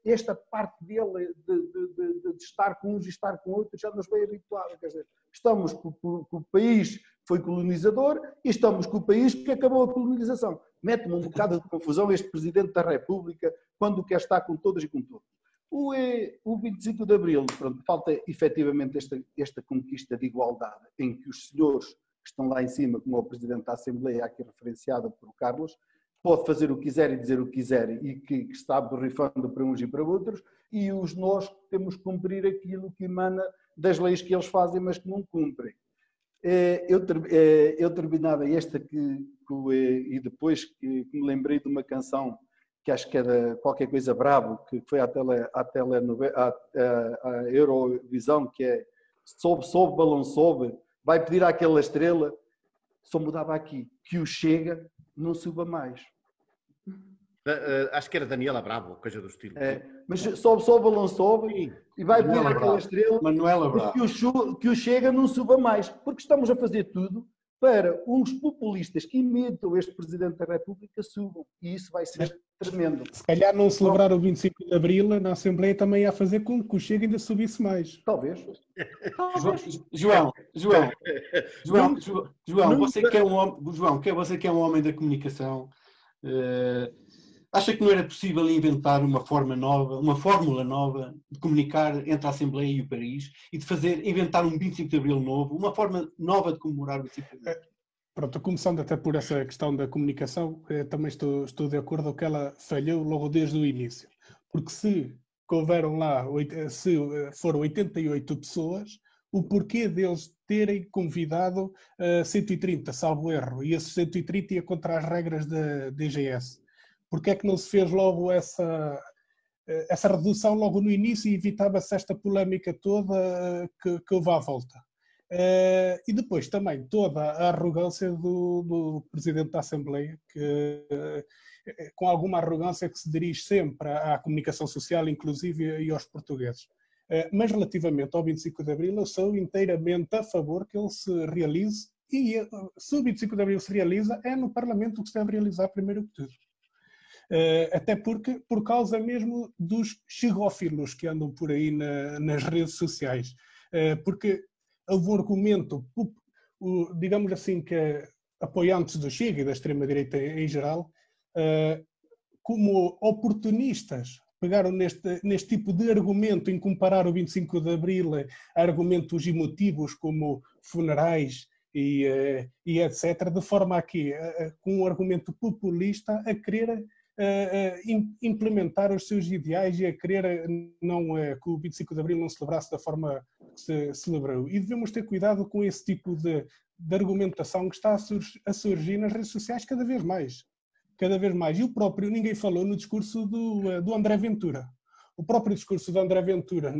esta parte dele de estar com uns e estar com outros já nos veio habituado. Quer dizer, estamos com o país que foi colonizador e estamos com o país que acabou a colonização. Mete-me um bocado de confusão este Presidente da República quando quer estar com todas e com todos. O 25 de Abril, pronto, falta efetivamente esta conquista de igualdade em que os senhores que estão lá em cima, como o Presidente da Assembleia, aqui referenciado por Carlos, pode fazer o que quiser e dizer o que quiser e que está borrifando para uns e para outros, e nós temos que cumprir aquilo que emana das leis que eles fazem, mas que não cumprem. Eu terminava esta e depois que me lembrei de uma canção que acho que era qualquer coisa Bravo, que foi à Eurovisão, que é sobe, balão sobe, vai pedir àquela estrela, só mudava aqui, que o Chega não suba mais. Acho que era Daniela Bravo, coisa do estilo. Mas sobe, balão sobe, sim, e vai pedir àquela estrela Manuela Bravo. Que o Chega não suba mais, porque estamos a fazer tudo para uns populistas que imitam este Presidente da República subam. E isso vai ser tremendo. Se calhar não celebrar o 25 de Abril na Assembleia também ia fazer com que o Chega ainda subisse mais. Talvez. João, você que é um homem, você que é um homem da comunicação, acha que não era possível inventar uma forma nova, uma fórmula nova de comunicar entre a Assembleia e o país e de inventar um 25 de Abril novo, uma forma nova de comemorar o 25 de Abril? Pronto, começando até por essa questão da comunicação, também estou de acordo que ela falhou logo desde o início. Porque se foram 88 pessoas, o porquê deles terem convidado 130, salvo erro, e esses 130 ia contra as regras da DGS. Porquê é que não se fez logo essa redução logo no início e evitava-se esta polémica toda que houve à volta? E depois também toda a arrogância do Presidente da Assembleia, que com alguma arrogância que se dirige sempre à comunicação social, inclusive, e aos portugueses. Mas relativamente ao 25 de Abril, eu sou inteiramente a favor que ele se realize, e se o 25 de Abril se realiza, é no Parlamento que se deve realizar primeiro que tudo. Até porque, por causa mesmo dos xegófilos que andam por aí nas redes sociais. Porque houve um argumento, digamos assim, que apoiantes do Chega e da extrema-direita em geral, como oportunistas, pegaram neste tipo de argumento em comparar o 25 de Abril a argumentos emotivos como funerais e etc., de forma a que, com um argumento populista, a querer implementar os seus ideais e a querer que o 25 de Abril não celebrasse da forma que se celebrou. E devemos ter cuidado com esse tipo de argumentação que está a surgir nas redes sociais cada vez mais. Cada vez mais. E o próprio, ninguém falou no discurso do André Ventura. O próprio discurso do André Ventura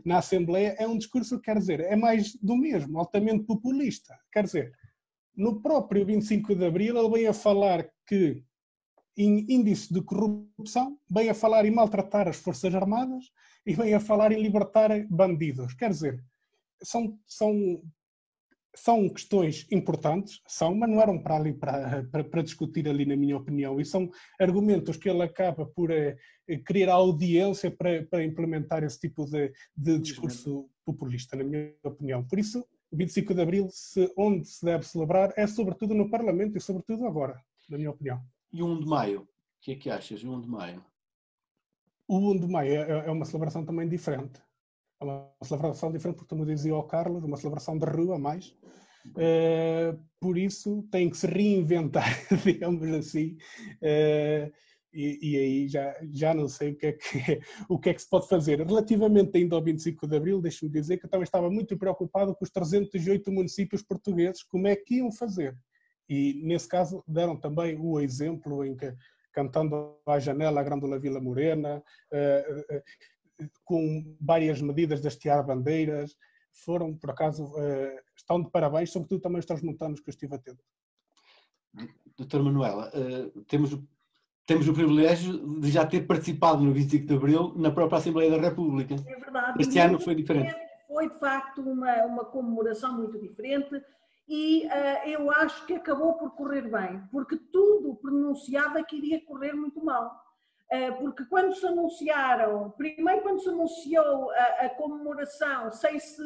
na Assembleia é um discurso, quer dizer, é mais do mesmo, altamente populista. Quer dizer, no próprio 25 de Abril ele vem a falar que em índice de corrupção, vem a falar em maltratar as Forças Armadas e vem a falar em libertar bandidos. Quer dizer, são questões importantes, mas não eram para ali para discutir ali, na minha opinião, e são argumentos que ele acaba por criar audiência para implementar esse tipo de discurso populista, na minha opinião. Por isso, o 25 de Abril, onde se deve celebrar, é sobretudo no Parlamento e sobretudo agora, na minha opinião. E o 1 de Maio? O que é que achas, o 1 de Maio? O 1 de Maio é uma celebração também diferente. É uma celebração diferente, porque, como dizia o Carlos, uma celebração de rua mais. Por isso tem que se reinventar, digamos assim. E aí já não sei o que é que se pode fazer. Relativamente ainda ao 25 de Abril, deixe-me dizer que eu também estava muito preocupado com os 308 municípios portugueses, como é que iam fazer. E, nesse caso, deram também o exemplo em que, cantando à janela a Grândola Vila Morena, com várias medidas de hastear bandeiras, foram, por acaso, estão de parabéns, sobretudo também os transmontanos que eu estive atento. Doutora Manuela, temos o privilégio de já ter participado no 25 de Abril na própria Assembleia da República. É verdade. Este ano foi diferente. Foi, de facto, uma comemoração muito diferente. E eu acho que acabou por correr bem, porque tudo pronunciava que iria correr muito mal. Porque quando se anunciaram, primeiro quando se anunciou a comemoração, sem se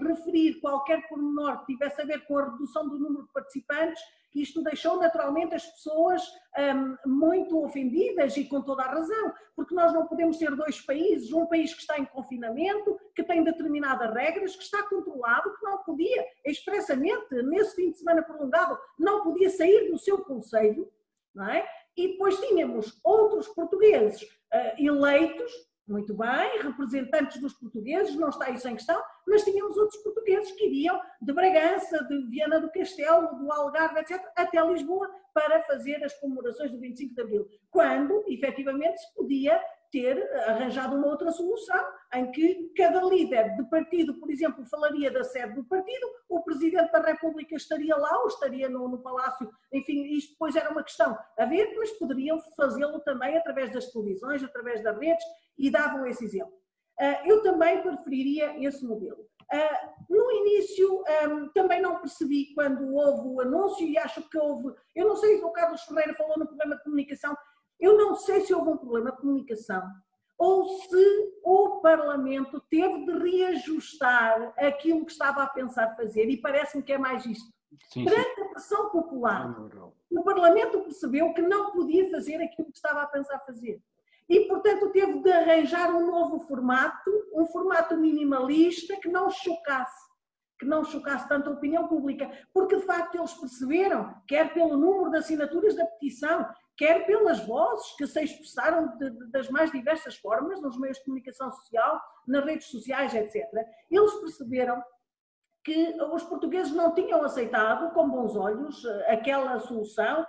referir qualquer pormenor que tivesse a ver com a redução do número de participantes, isto deixou naturalmente as pessoas muito ofendidas, e com toda a razão, porque nós não podemos ter dois países, um país que está em confinamento, que tem determinadas regras, que está controlado, que não podia, expressamente, nesse fim de semana prolongado, não podia sair do seu concelho, não é? E depois tínhamos outros portugueses eleitos, muito bem, representantes dos portugueses, não está isso em questão, mas tínhamos outros portugueses que iriam de Bragança, de Viana do Castelo, do Algarve, etc., até Lisboa, para fazer as comemorações do 25 de Abril, quando, efetivamente, se podia ter arranjado uma outra solução, em que cada líder de partido, por exemplo, falaria da sede do partido, o Presidente da República estaria lá, ou estaria no Palácio, enfim, isto depois era uma questão a ver, mas poderiam fazê-lo também através das televisões, através das redes, e davam esse exemplo. Eu também preferiria esse modelo. No início também não percebi quando houve o anúncio e acho que houve, eu não sei se o Carlos Ferreira falou no problema de comunicação, eu não sei se houve um problema de comunicação ou se o Parlamento teve de reajustar aquilo que estava a pensar fazer e parece-me que é mais isto. Perante a pressão popular, o Parlamento percebeu que não podia fazer aquilo que estava a pensar fazer. E, portanto, teve de arranjar um novo formato, um formato minimalista que não chocasse tanto a opinião pública, porque, de facto, eles perceberam, quer pelo número de assinaturas da petição, quer pelas vozes que se expressaram das mais diversas formas, nos meios de comunicação social, nas redes sociais, etc. Eles perceberam que os portugueses não tinham aceitado com bons olhos aquela solução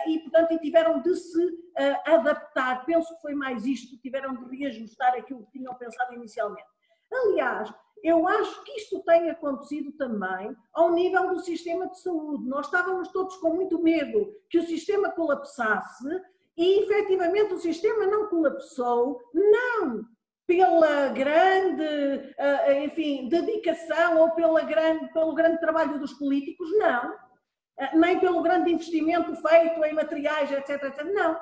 e, portanto, tiveram de se adaptar. Penso que foi mais isto, tiveram de reajustar aquilo que tinham pensado inicialmente. Aliás, eu acho que isto tem acontecido também ao nível do sistema de saúde. Nós estávamos todos com muito medo que o sistema colapsasse e, efetivamente, o sistema não colapsou, não pela grande, enfim, dedicação ou pelo grande trabalho dos políticos, não. Nem pelo grande investimento feito em materiais, etc, etc. Não.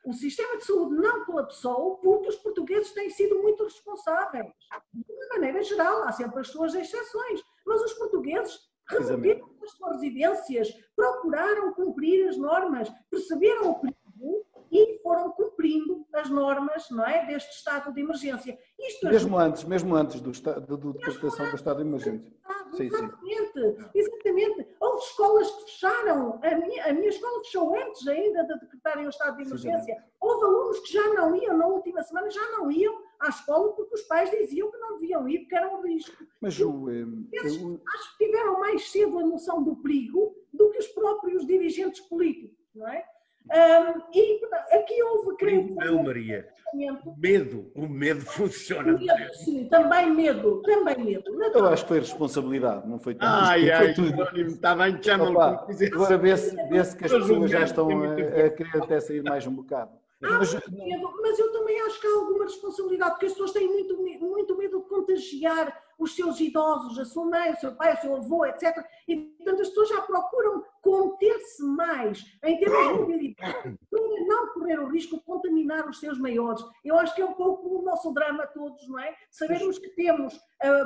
O sistema de saúde não colapsou porque os portugueses têm sido muito responsáveis. De uma maneira geral, há sempre as suas exceções, mas os portugueses remeteram as suas residências, procuraram cumprir as normas, perceberam o perigo e foram cumprindo as normas, não é, deste estado de emergência. Isto mesmo antes da decretação do estado de emergência. Exatamente. Houve escolas que fecharam. A minha escola fechou antes ainda de decretarem o estado de emergência. Houve alunos que já não iam, na última semana, já não iam à escola porque os pais diziam que não deviam ir porque era um risco. Mas acho que tiveram mais cedo a noção do perigo do que os próprios dirigentes políticos, não é? E aqui houve, creio que... Maria, o medo funciona. Sim, também medo. Eu acho que foi responsabilidade, não foi tanto. Foi tudo. Está bem, chama-me. Agora vê-se que as pessoas já estão a querer até sair mais um bocado. Mas eu também acho que há alguma responsabilidade, porque as pessoas têm muito medo de contagiar os seus idosos, a sua mãe, o seu pai, o seu avô, etc. E, portanto, as pessoas já procuram conter-se mais em termos de mobilidade, para não correr o risco de contaminar os seus maiores. Eu acho que é um pouco o nosso drama todos, não é? Sabermos que temos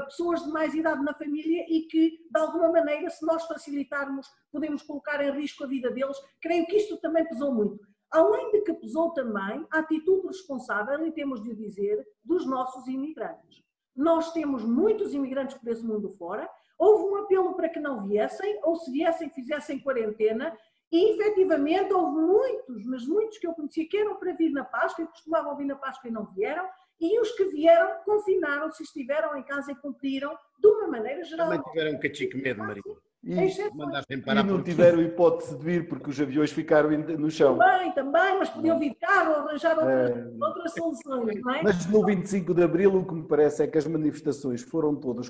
pessoas de mais idade na família e que, de alguma maneira, se nós facilitarmos, podemos colocar em risco a vida deles. Creio que isto também pesou muito. Além de que pesou também a atitude responsável, e temos de o dizer, dos nossos imigrantes. Nós temos muitos imigrantes por esse mundo fora, houve um apelo para que não viessem, ou se viessem, fizessem quarentena, e efetivamente houve muitos, mas muitos que eu conhecia que eram para vir na Páscoa, e costumavam vir na Páscoa e não vieram, e os que vieram confinaram-se, estiveram em casa e cumpriram de uma maneira geral. Também tiveram um cachique medo, Maria. E não tiveram hipótese de vir porque os aviões ficaram no chão. Também, mas podiam vir de carro ou arranjar outras soluções, não é? Mas no 25 de Abril o que me parece é que as manifestações foram todas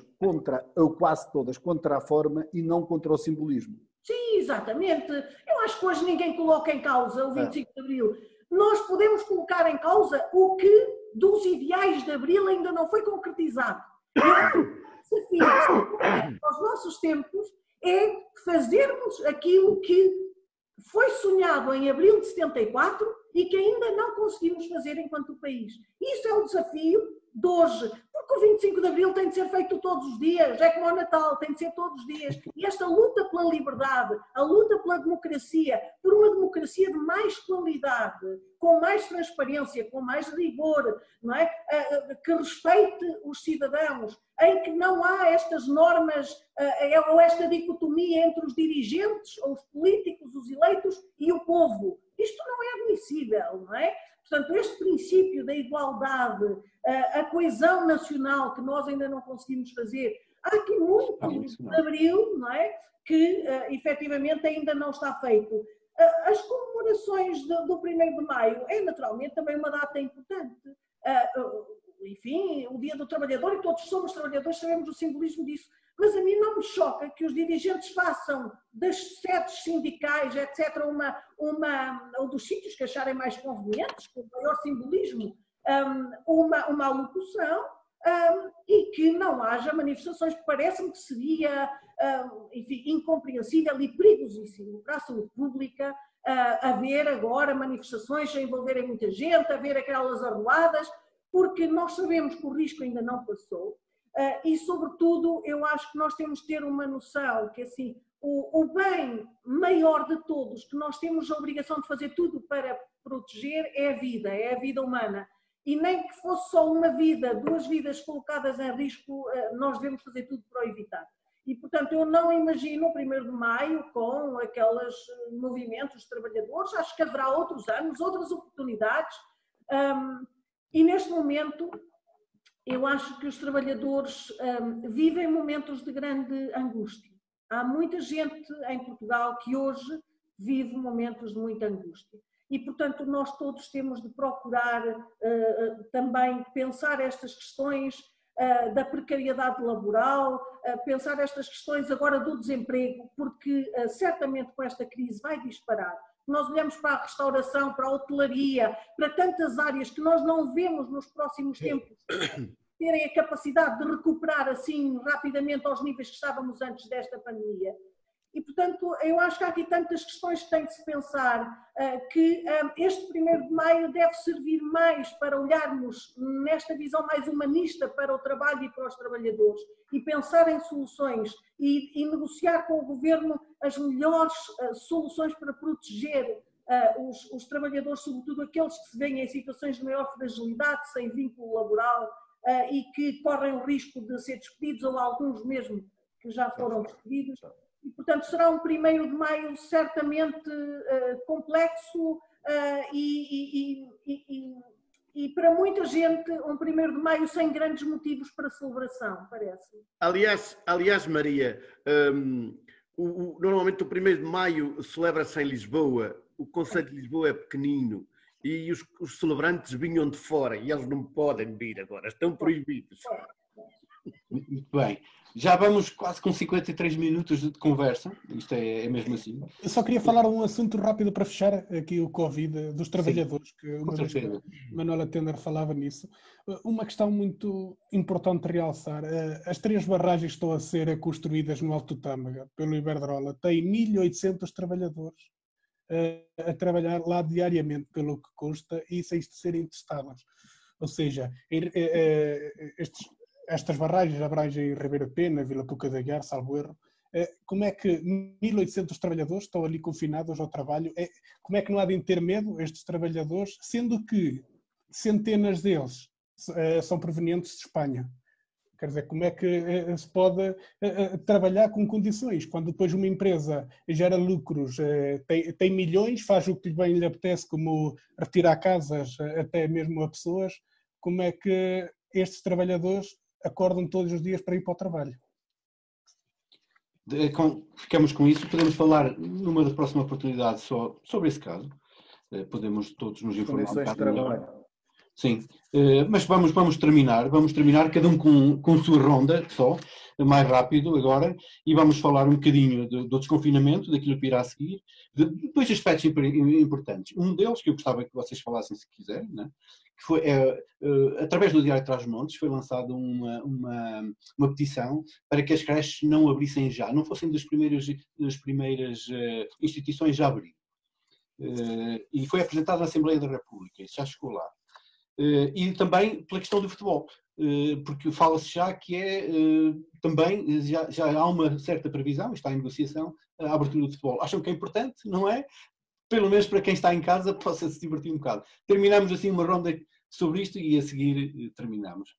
ou quase todas, contra a forma e não contra o simbolismo. Sim, exatamente. Eu acho que hoje ninguém coloca em causa o 25 de Abril. Nós podemos colocar em causa o que dos ideais de Abril ainda não foi concretizado. O desafio aos nossos tempos é fazermos aquilo que foi sonhado em abril de 74 e que ainda não conseguimos fazer enquanto país. Isso é o desafio de hoje, porque o 25 de abril tem de ser feito todos os dias, é como o Natal, tem de ser todos os dias. E esta luta pela liberdade, a luta pela democracia, por uma democracia de mais qualidade, com mais transparência, com mais rigor, não é? Que respeite os cidadãos, em que não há estas normas ou esta dicotomia entre os dirigentes, ou os políticos, os eleitos e o povo. Isto não é admissível, não é? Portanto, este princípio da igualdade, a coesão nacional que nós ainda não conseguimos fazer, há aqui muito de abril, não é? Que efetivamente ainda não está feito. As comemorações do 1º de maio é naturalmente também uma data importante. Enfim, o Dia do Trabalhador, e todos somos trabalhadores, sabemos o simbolismo disso. Mas a mim não me choca que os dirigentes façam das sedes sindicais, etc., ou dos sítios que acharem mais convenientes, com maior simbolismo, uma alocução e que não haja manifestações, parece-me que seria, enfim, incompreensível e perigosíssimo para a saúde pública haver agora manifestações a envolverem muita gente, haver aquelas arruadas, porque nós sabemos que o risco ainda não passou e, sobretudo, eu acho que nós temos de ter uma noção que, assim, o bem maior de todos, que nós temos a obrigação de fazer tudo para proteger, é a vida humana. E nem que fosse só uma vida, 2 vidas colocadas em risco, nós devemos fazer tudo para o evitar. E, portanto, eu não imagino o 1º de maio com aqueles movimentos de trabalhadores, acho que haverá outros anos, outras oportunidades, e neste momento eu acho que os trabalhadores vivem momentos de grande angústia. Há muita gente em Portugal que hoje vive momentos de muita angústia. E, portanto, nós todos temos de procurar também pensar estas questões da precariedade laboral, pensar estas questões agora do desemprego, porque certamente com esta crise vai disparar. Nós olhamos para a restauração, para a hotelaria, para tantas áreas que nós não vemos nos próximos tempos terem a capacidade de recuperar assim rapidamente aos níveis que estávamos antes desta pandemia. E, portanto, eu acho que há aqui tantas questões que tem que se pensar, que este 1º de maio deve servir mais para olharmos nesta visão mais humanista para o trabalho e para os trabalhadores e pensar em soluções e negociar com o Governo as melhores soluções para proteger os trabalhadores, sobretudo aqueles que se veem em situações de maior fragilidade, sem vínculo laboral e que correm o risco de ser despedidos, ou alguns mesmo que já foram despedidos. E, portanto, será um 1º de maio certamente complexo e para muita gente um 1º de maio sem grandes motivos para celebração, parece. Aliás, Maria, normalmente o 1º de maio celebra-se em Lisboa, o Concelho de Lisboa é pequenino e os celebrantes vinham de fora e eles não podem vir agora, estão proibidos. Muito bem. Já vamos quase com 53 minutos de conversa, isto é mesmo assim. Eu só queria falar um assunto rápido para fechar aqui o Covid dos trabalhadores, que uma vez que a Manuela Tender falava nisso. Uma questão muito importante de realçar, as 3 barragens que estão a ser construídas no Alto Tâmega, pelo Iberdrola, têm 1.800 trabalhadores a trabalhar lá diariamente, pelo que custa, e sem serem testados. Ou seja, estas barragens abrangem Ribeira Pena, Vila Touca da Guiar, salvo erro. Como é que 1.800 trabalhadores estão ali confinados ao trabalho? Como é que não há de ter medo estes trabalhadores, sendo que centenas deles são provenientes de Espanha? Quer dizer, como é que se pode trabalhar com condições? Quando depois uma empresa gera lucros, tem milhões, faz o que bem lhe apetece, como retirar casas até mesmo a pessoas, como é que estes trabalhadores acordam todos os dias para ir para o trabalho? Ficamos com isso, podemos falar numa das próximas oportunidades só sobre esse caso, podemos todos nos informar um bocado melhor. Sim, mas vamos terminar cada um com sua ronda só, mais rápido agora, e vamos falar um bocadinho do desconfinamento, daquilo que irá seguir, de 2 aspectos importantes. Um deles, que eu gostava que vocês falassem se quiserem, né? Que foi, através do Diário de Trás-os-Montes, foi lançada uma petição para que as creches não abrissem já, não fossem das primeiras instituições já a abrir. E foi apresentada na Assembleia da República, isso já chegou lá. E também pela questão do futebol, porque fala-se já que também já há uma certa previsão, está em negociação, a abertura do futebol. Acham que é importante, não é? Pelo menos para quem está em casa possa se divertir um bocado. Terminamos assim uma ronda sobre isto e a seguir terminamos.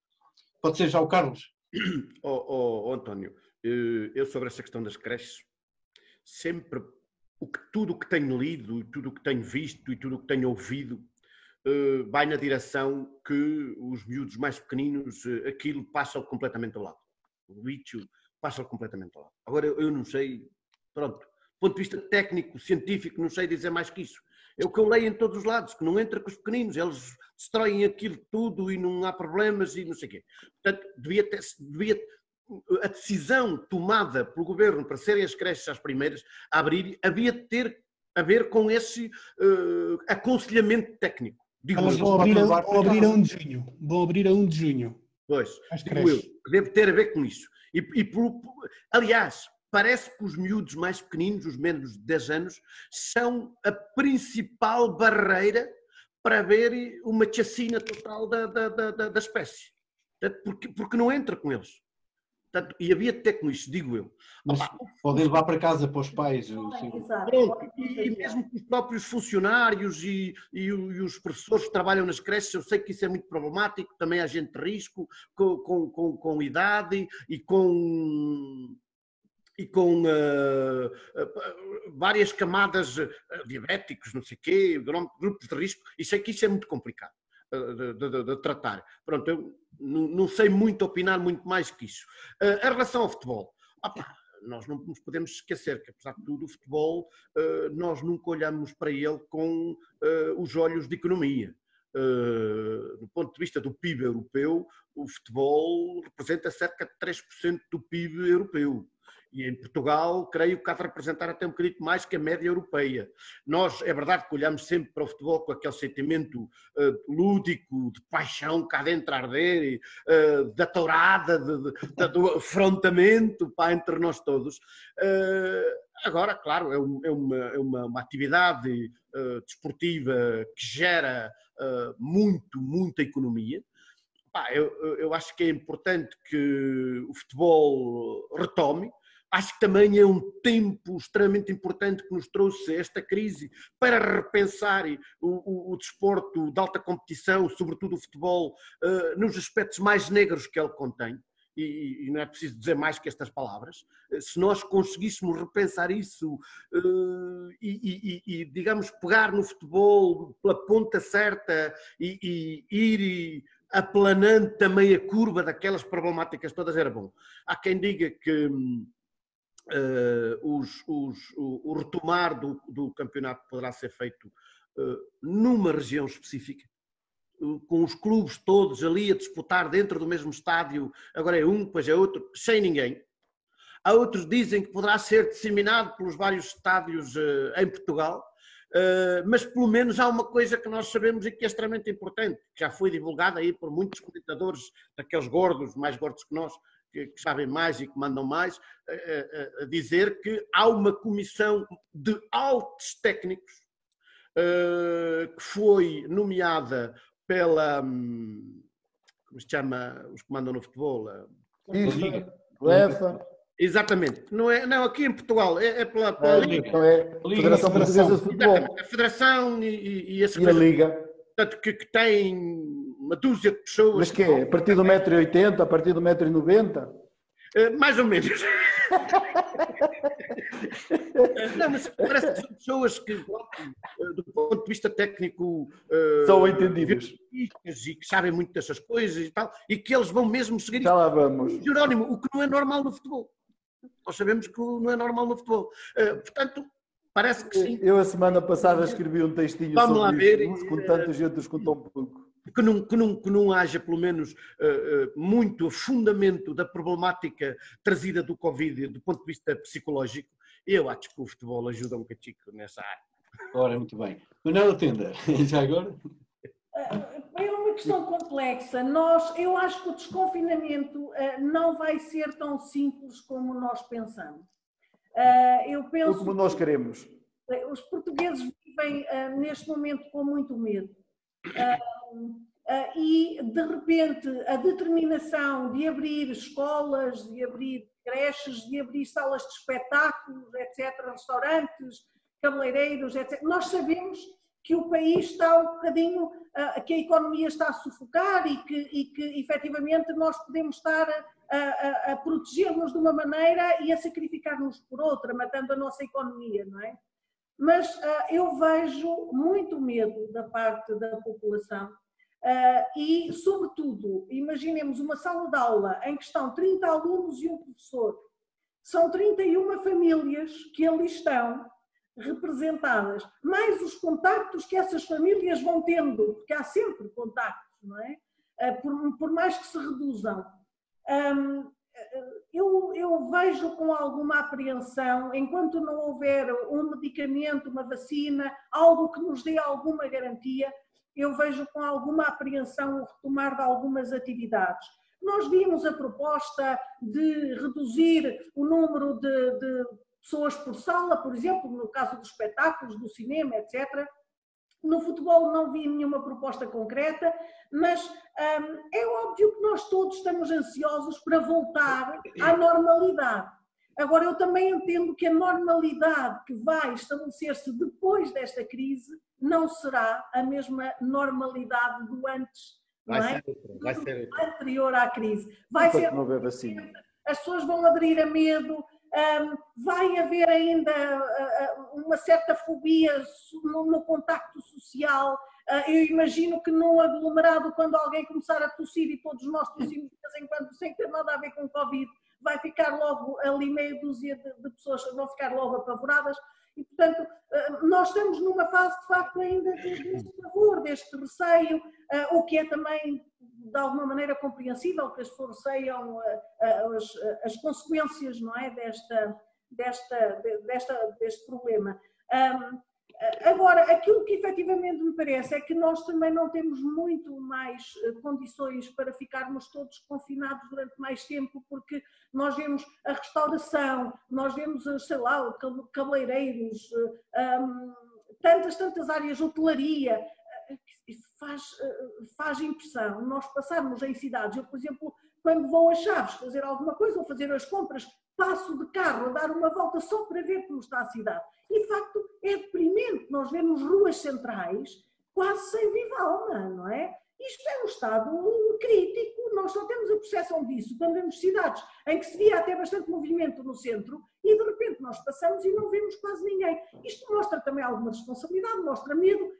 Pode ser já o Carlos? António, eu sobre essa questão das creches, sempre tudo o que tenho lido, tudo o que tenho visto e tudo o que tenho ouvido vai na direção que os miúdos mais pequeninos, aquilo passa completamente ao lado. O bicho passa completamente ao lado. Agora, eu não sei, pronto, do ponto de vista técnico, científico, não sei dizer mais que isso. É o que eu leio em todos os lados, que não entra com os pequeninos, eles destroem aquilo tudo e não há problemas e não sei o quê. Portanto, a decisão tomada pelo Governo para serem as creches as primeiras a abrir, havia de ter a ver com esse aconselhamento técnico. Elas vão abrir a 1 de junho. Vão abrir a 1 de junho. Pois, As digo eu, creches. deve ter a ver com isso. Aliás, parece que os miúdos mais pequeninos, os menos de 10 anos, são a principal barreira para haver uma chacina total da espécie. Porque não entra com eles. Portanto, e havia de ter com isso, digo eu. Mas podem levar para casa para os pais. Exato. Pronto, e mesmo com os próprios funcionários e os professores que trabalham nas creches, eu sei que isso é muito problemático, também há gente de risco, com idade e com várias camadas diabéticos, não sei o quê, grupos de risco, e sei que isso é muito complicado de tratar. Pronto, eu não sei muito opinar muito mais que isso. Em relação ao futebol, nós não nos podemos esquecer que, apesar de tudo, o futebol, nós nunca olhamos para ele com os olhos de economia. Do ponto de vista do PIB europeu, o futebol representa cerca de 3% do PIB europeu. E em Portugal, creio que há de representar até um bocadinho mais que a média europeia. Nós, é verdade que olhamos sempre para o futebol com aquele sentimento lúdico, de paixão cá dentro a arder, da tourada, do afrontamento entre nós todos. Agora, claro, é uma atividade desportiva que gera muita economia. Eu acho que é importante que o futebol retome. Acho que também é um tempo extremamente importante que nos trouxe esta crise para repensar o desporto de alta competição, sobretudo o futebol, nos aspectos mais negros que ele contém. E não é preciso dizer mais que estas palavras. Se nós conseguíssemos repensar isso e digamos, pegar no futebol pela ponta certa e ir aplanando também a curva daquelas problemáticas todas, era bom. Há quem diga que o retomar do campeonato poderá ser feito numa região específica, com os clubes todos ali a disputar dentro do mesmo estádio, agora é um, depois é outro, sem ninguém. Há outros que dizem que poderá ser disseminado pelos vários estádios em Portugal, mas pelo menos há uma coisa que nós sabemos e que é extremamente importante, que já foi divulgada aí por muitos comentadores, daqueles gordos, mais gordos que nós, que sabem mais e que mandam mais, a dizer que há uma comissão de altos técnicos que foi nomeada pela, como se chama, os que mandam no futebol? FIFA, UEFA. Exatamente. Não, aqui em Portugal, é pela Liga. Então é a Federação Portuguesa de Futebol. Exatamente, a Federação e E a Liga. Portanto, que tem uma dúzia de pessoas. Mas que é? A partir do 1,80 m, a partir do 1,90 m? Mais ou menos. Não, mas parece que são pessoas que, do ponto de vista técnico, são entendidas e que sabem muito dessas coisas e tal, e que eles vão mesmo seguir. Já lá vamos. Jerónimo, o que não é normal no futebol. Nós sabemos que não é normal no futebol. Portanto, parece que sim. Eu, a semana passada, escrevi um textinho Vamos lá sobre ver, isso, com tanta gente nos contou um pouco. Que não haja, pelo menos, muito fundamento da problemática trazida do Covid do ponto de vista psicológico. Eu acho que o futebol ajuda um cachico nessa área. Ora, muito bem. Manuela Tenda, já agora? É uma questão complexa. Eu acho que o desconfinamento não vai ser tão simples como nós pensamos. Eu penso Ou como nós queremos. Os portugueses vivem neste momento com muito medo. E, de repente, a determinação de abrir escolas, de abrir creches, de abrir salas de espetáculos, etc., restaurantes, cabeleireiros, etc. Nós sabemos que o país está um bocadinho, que a economia está a sufocar e que efetivamente nós podemos estar a proteger-nos de uma maneira e a sacrificar-nos por outra, matando a nossa economia, não é? Mas eu vejo muito medo da parte da população e, sobretudo, imaginemos uma sala de aula em que estão 30 alunos e um professor. São 31 famílias que ali estão representadas, mais os contactos que essas famílias vão tendo, porque há sempre contactos, não é? Por mais que se reduzam. Eu vejo com alguma apreensão, enquanto não houver um medicamento, uma vacina, algo que nos dê alguma garantia, eu vejo com alguma apreensão o retomar de algumas atividades. Nós vimos a proposta de reduzir o número de pessoas por sala, por exemplo, no caso dos espetáculos, do cinema, etc. No futebol não vi nenhuma proposta concreta, mas é óbvio que nós todos estamos ansiosos para voltar à normalidade. Agora, eu também entendo que a normalidade que vai estabelecer-se depois desta crise não será a mesma normalidade do antes, não é? Vai ser outra. Anterior à crise. Vai ser não houver vacina. As pessoas vão aderir a medo, vai haver ainda uma certa fobia no contacto social. Eu imagino que num aglomerado, quando alguém começar a tossir, e todos nós tossimos de vez em quando sem ter nada a ver com Covid, vai ficar logo ali meia dúzia de pessoas que vão ficar logo apavoradas. E, portanto, nós estamos numa fase, de facto, ainda deste pavor, deste receio, o que é também, de alguma maneira, compreensível, que as pessoas receiam as consequências, não é, deste problema. Agora, aquilo que efetivamente me parece é que nós também não temos muito mais condições para ficarmos todos confinados durante mais tempo, porque nós vemos a restauração, nós vemos, sei lá, cabeleireiros, tantas áreas, hotelaria. Faz impressão nós passarmos em cidades. Eu, por exemplo, quando vou a Chaves fazer alguma coisa ou fazer as compras, passo de carro a dar uma volta só para ver como está a cidade. E, de facto, é deprimente. Nós vemos ruas centrais quase sem viva alma, não é? Isto é um estado crítico, nós só temos a percepção disso quando vemos cidades em que se via até bastante movimento no centro e, de repente, nós passamos e não vemos quase ninguém. Isto mostra também alguma responsabilidade, mostra medo,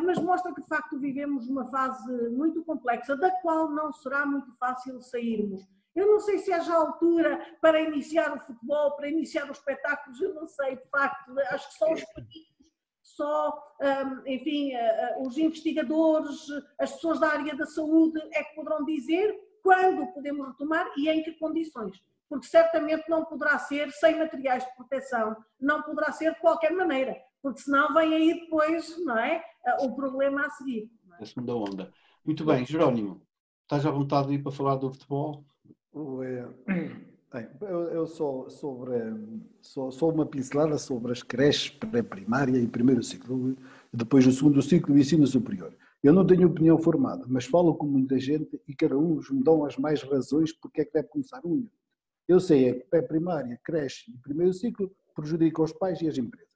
mas mostra que, de facto, vivemos uma fase muito complexa, da qual não será muito fácil sairmos. Eu não sei se é já a altura para iniciar o futebol, para iniciar os espetáculos, eu não sei, de facto, acho que só os políticos, enfim, os investigadores, as pessoas da área da saúde é que poderão dizer quando podemos retomar e em que condições. Porque certamente não poderá ser sem materiais de proteção, não poderá ser de qualquer maneira, porque senão vem aí depois, não é, o problema a seguir. A segunda onda. Muito bem, Jerónimo, estás à vontade de ir para falar do futebol? Eu sou uma pincelada sobre as creches pré-primária e primeiro ciclo, depois do segundo ciclo e ensino superior. Eu não tenho opinião formada, mas falo com muita gente e cada um me dão as mais razões porque é que deve começar um e outro. Eu sei é que pré-primária, creche e primeiro ciclo prejudicam os pais e as empresas.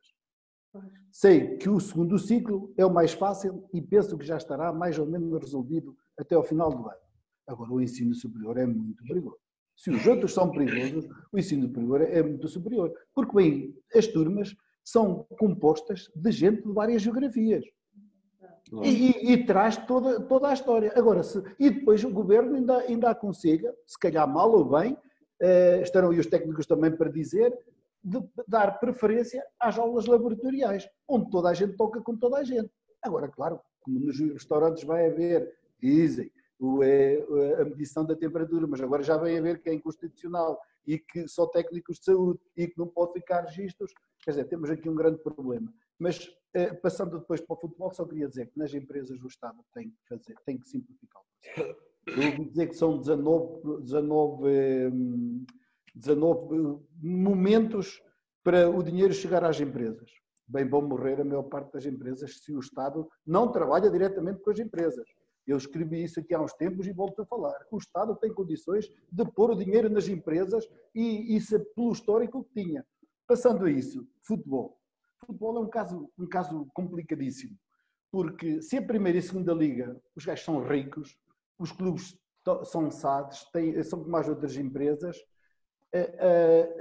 Sei que o segundo ciclo é o mais fácil e penso que já estará mais ou menos resolvido até ao final do ano. Agora, o ensino superior é muito perigoso. Se os outros são perigosos, o ensino superior é muito superior. Porque, bem, as turmas são compostas de gente de várias geografias. E traz toda a história. Agora, e depois o governo ainda aconselha, se calhar mal ou bem, estarão aí os técnicos também para dizer, de dar preferência às aulas laboratoriais, onde toda a gente toca com toda a gente. Agora, claro, como nos restaurantes vai haver, dizem, a medição da temperatura, mas agora já vai haver que é inconstitucional e que só técnicos de saúde e que não pode ficar registros. Quer dizer, temos aqui um grande problema. Mas, passando depois para o futebol, só queria dizer que nas empresas o Estado tem que simplificar o processo. Eu ouvi dizer que são 19 momentos para o dinheiro chegar às empresas. Bem, vão morrer a maior parte das empresas se o Estado não trabalha diretamente com as empresas. Eu escrevi isso aqui há uns tempos e volto a falar. O Estado tem condições de pôr o dinheiro nas empresas e isso é pelo histórico que tinha. Passando a isso, futebol. Futebol é um caso complicadíssimo, porque se a primeira e a segunda liga, os gajos são ricos, os clubes são SADs, são como as outras empresas,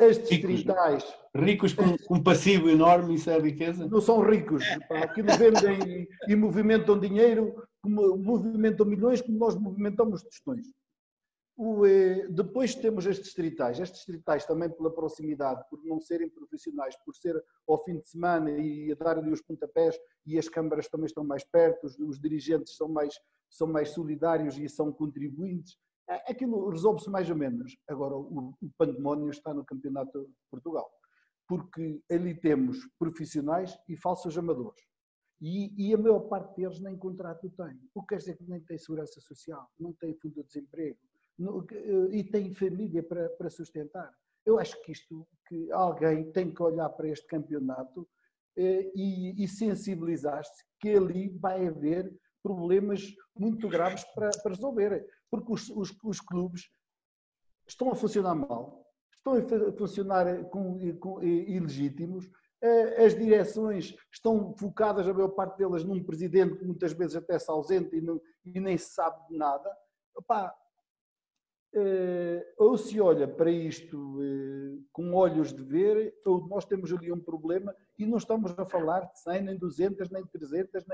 as distritais... Ricos com um passivo enorme, isso é riqueza? Não são ricos, aquilo vendem e movimentam dinheiro, movimentam milhões, como nós movimentamos tostões. Depois temos as distritais também pela proximidade, por não serem profissionais, por ser ao fim de semana e a darem os pontapés, e as câmaras também estão mais perto, os dirigentes são mais solidários e são contribuintes. Aquilo resolve-se mais ou menos. Agora, o pandemónio está no Campeonato de Portugal, porque ali temos profissionais e falsos amadores. E a maior parte deles nem contrato tem. O que quer dizer que nem tem segurança social, não tem fundo de desemprego, e têm família para sustentar. Eu acho que alguém tem que olhar para este campeonato e sensibilizar-se que ali vai haver problemas muito graves para resolver, porque os clubes estão a funcionar mal, estão a funcionar ilegítimos, as direções estão focadas, a maior parte delas, num presidente que muitas vezes até se ausenta e nem se sabe de nada. Epá, ou se olha para isto com olhos de ver, ou nós temos ali um problema e não estamos a falar de 100, nem 200, nem 300,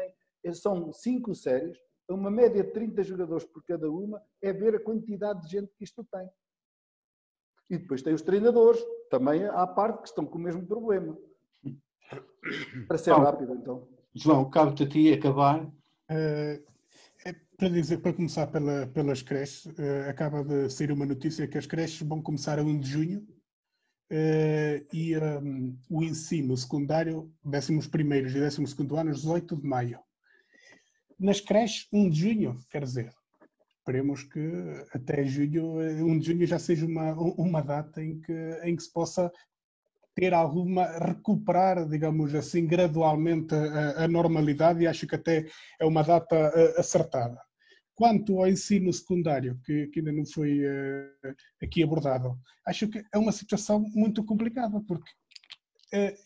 são 5 séries, uma média de 30 jogadores por cada uma, é ver a quantidade de gente que isto tem. E depois tem os treinadores, também à parte, que estão com o mesmo problema. Para ser rápido, então. João, cabe-te a ti acabar. Para começar pelas creches, acaba de sair uma notícia que as creches vão começar a 1 de junho e o ensino secundário, 11º e 12º anos, 18 de maio. Nas creches, 1 de junho, quer dizer, esperemos que até junho, 1 de junho já seja uma data em que se possa ter recuperar, digamos assim, gradualmente a normalidade, e acho que até é uma data acertada. Quanto ao ensino secundário, que ainda não foi aqui abordado, acho que é uma situação muito complicada, porque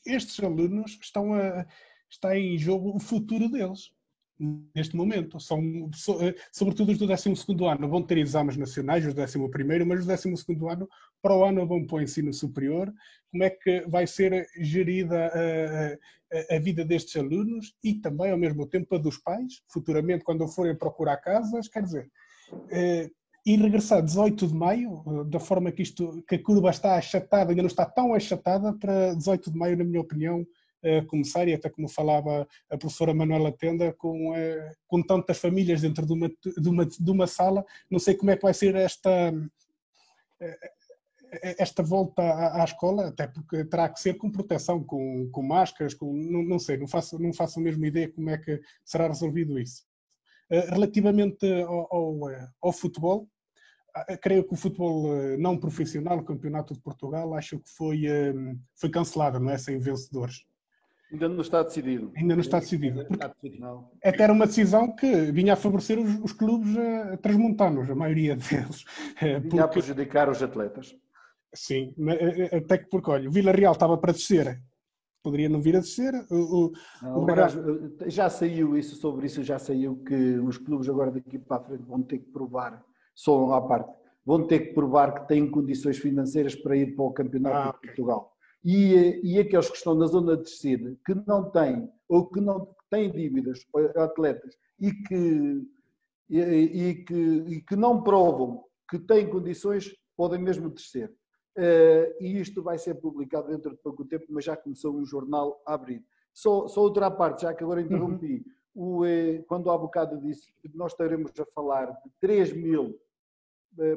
estes alunos está em jogo o futuro deles. Neste momento, sobretudo os do 12º ano, vão ter exames nacionais, os do 11º, mas os do 12º ano, para o ano vão para o ensino superior. Como é que vai ser gerida a vida destes alunos e também, ao mesmo tempo, a dos pais, futuramente, quando forem procurar casas, quer dizer, e regressar 18 de maio, da forma que a curva está achatada, ainda não está tão achatada, para 18 de maio, na minha opinião, começar, e até como falava a professora Manuela Tenda, com tantas famílias dentro de uma sala, não sei como é que vai ser esta volta à escola, até porque terá que ser com proteção, com máscaras, não sei, não faço a mesma ideia como é que será resolvido isso. Relativamente ao futebol, creio que o futebol não profissional, o Campeonato de Portugal, acho que foi cancelado, não é? Sem vencedores. Ainda não está decidido. Ainda não está decidido. Até era uma decisão que vinha a favorecer os clubes transmontanos, a maioria deles. Vinha a prejudicar os atletas. Sim, até que porque, olha, o Vila Real estava para descer, poderia não vir a descer. Já saiu isso, sobre isso já saiu que os clubes agora daqui para a frente vão ter que provar, só à parte, vão ter que provar que têm condições financeiras para ir para o Campeonato de Portugal. E aqueles que estão na zona de descida, que não têm, ou que não têm dívidas, atletas, e que não provam que têm condições, podem mesmo descer. E isto vai ser publicado dentro de pouco tempo, mas já começou um jornal a abrir. Só outra parte, já que agora interrompi, quando há bocado disse que nós estaremos a falar de 3.000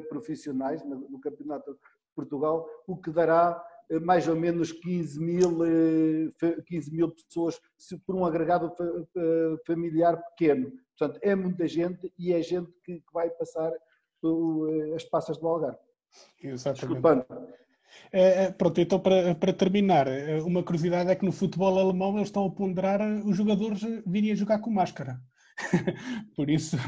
profissionais no Campeonato de Portugal, o que dará mais ou menos 15 mil pessoas por um agregado familiar pequeno. Portanto, é muita gente e é gente que vai passar as passas do Algarve. Exatamente. Desculpando. Pronto, então para terminar, uma curiosidade é que no futebol alemão eles estão a ponderar os jogadores virem a jogar com máscara. Por isso,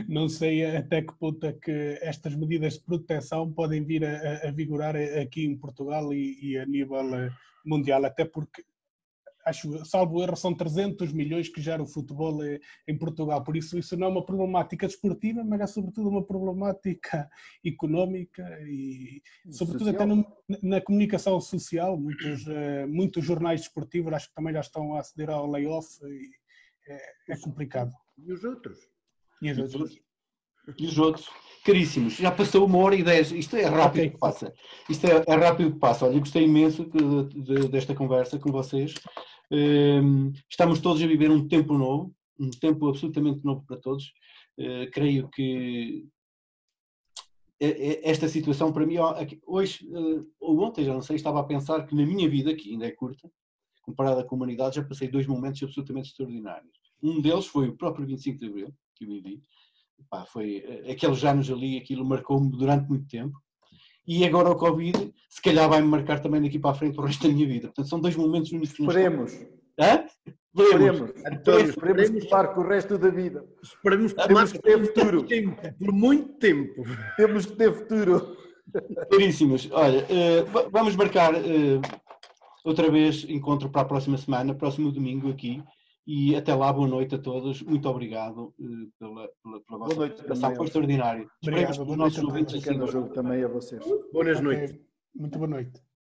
não sei até que ponto é que estas medidas de proteção podem vir a vigorar aqui em Portugal e a nível mundial, até porque, salvo erro, são 300 milhões que gera o futebol em Portugal. Por isso não é uma problemática desportiva, mas é sobretudo uma problemática económica e sobretudo até na comunicação social. Muitos jornais desportivos acho que também já estão a aceder ao layoff e é complicado. E os outros? E os outros? Caríssimos, já passou 1h10, isto é rápido que passa. Isto é rápido que passa. Olha, eu gostei imenso desta conversa com vocês. Estamos todos a viver um tempo novo, um tempo absolutamente novo para todos. Creio que esta situação para mim, hoje ou ontem, já não sei, estava a pensar que na minha vida, que ainda é curta, comparada com a humanidade, já passei 2 momentos absolutamente extraordinários. Um deles foi o próprio 25 de Abril, que eu vivi, pá, foi aqueles anos ali, aquilo marcou-me durante muito tempo. E agora o Covid, se calhar vai-me marcar também daqui para a frente o resto da minha vida. Portanto, são 2 momentos únicos. Esperemos. Hã? Esperemos. António, Esperemos que marque o resto da vida. Esperemos que Temos que ter futuro. Por muito tempo. Temos que ter futuro. Caríssimos, olha, vamos marcar outra vez encontro para a próxima semana, próximo domingo aqui. E até lá, boa noite a todos. Muito obrigado pela vossa participação. Foi extraordinário. Esperemos que os nossos ouvintes Também a vocês. Boas noites. Muito boa noite.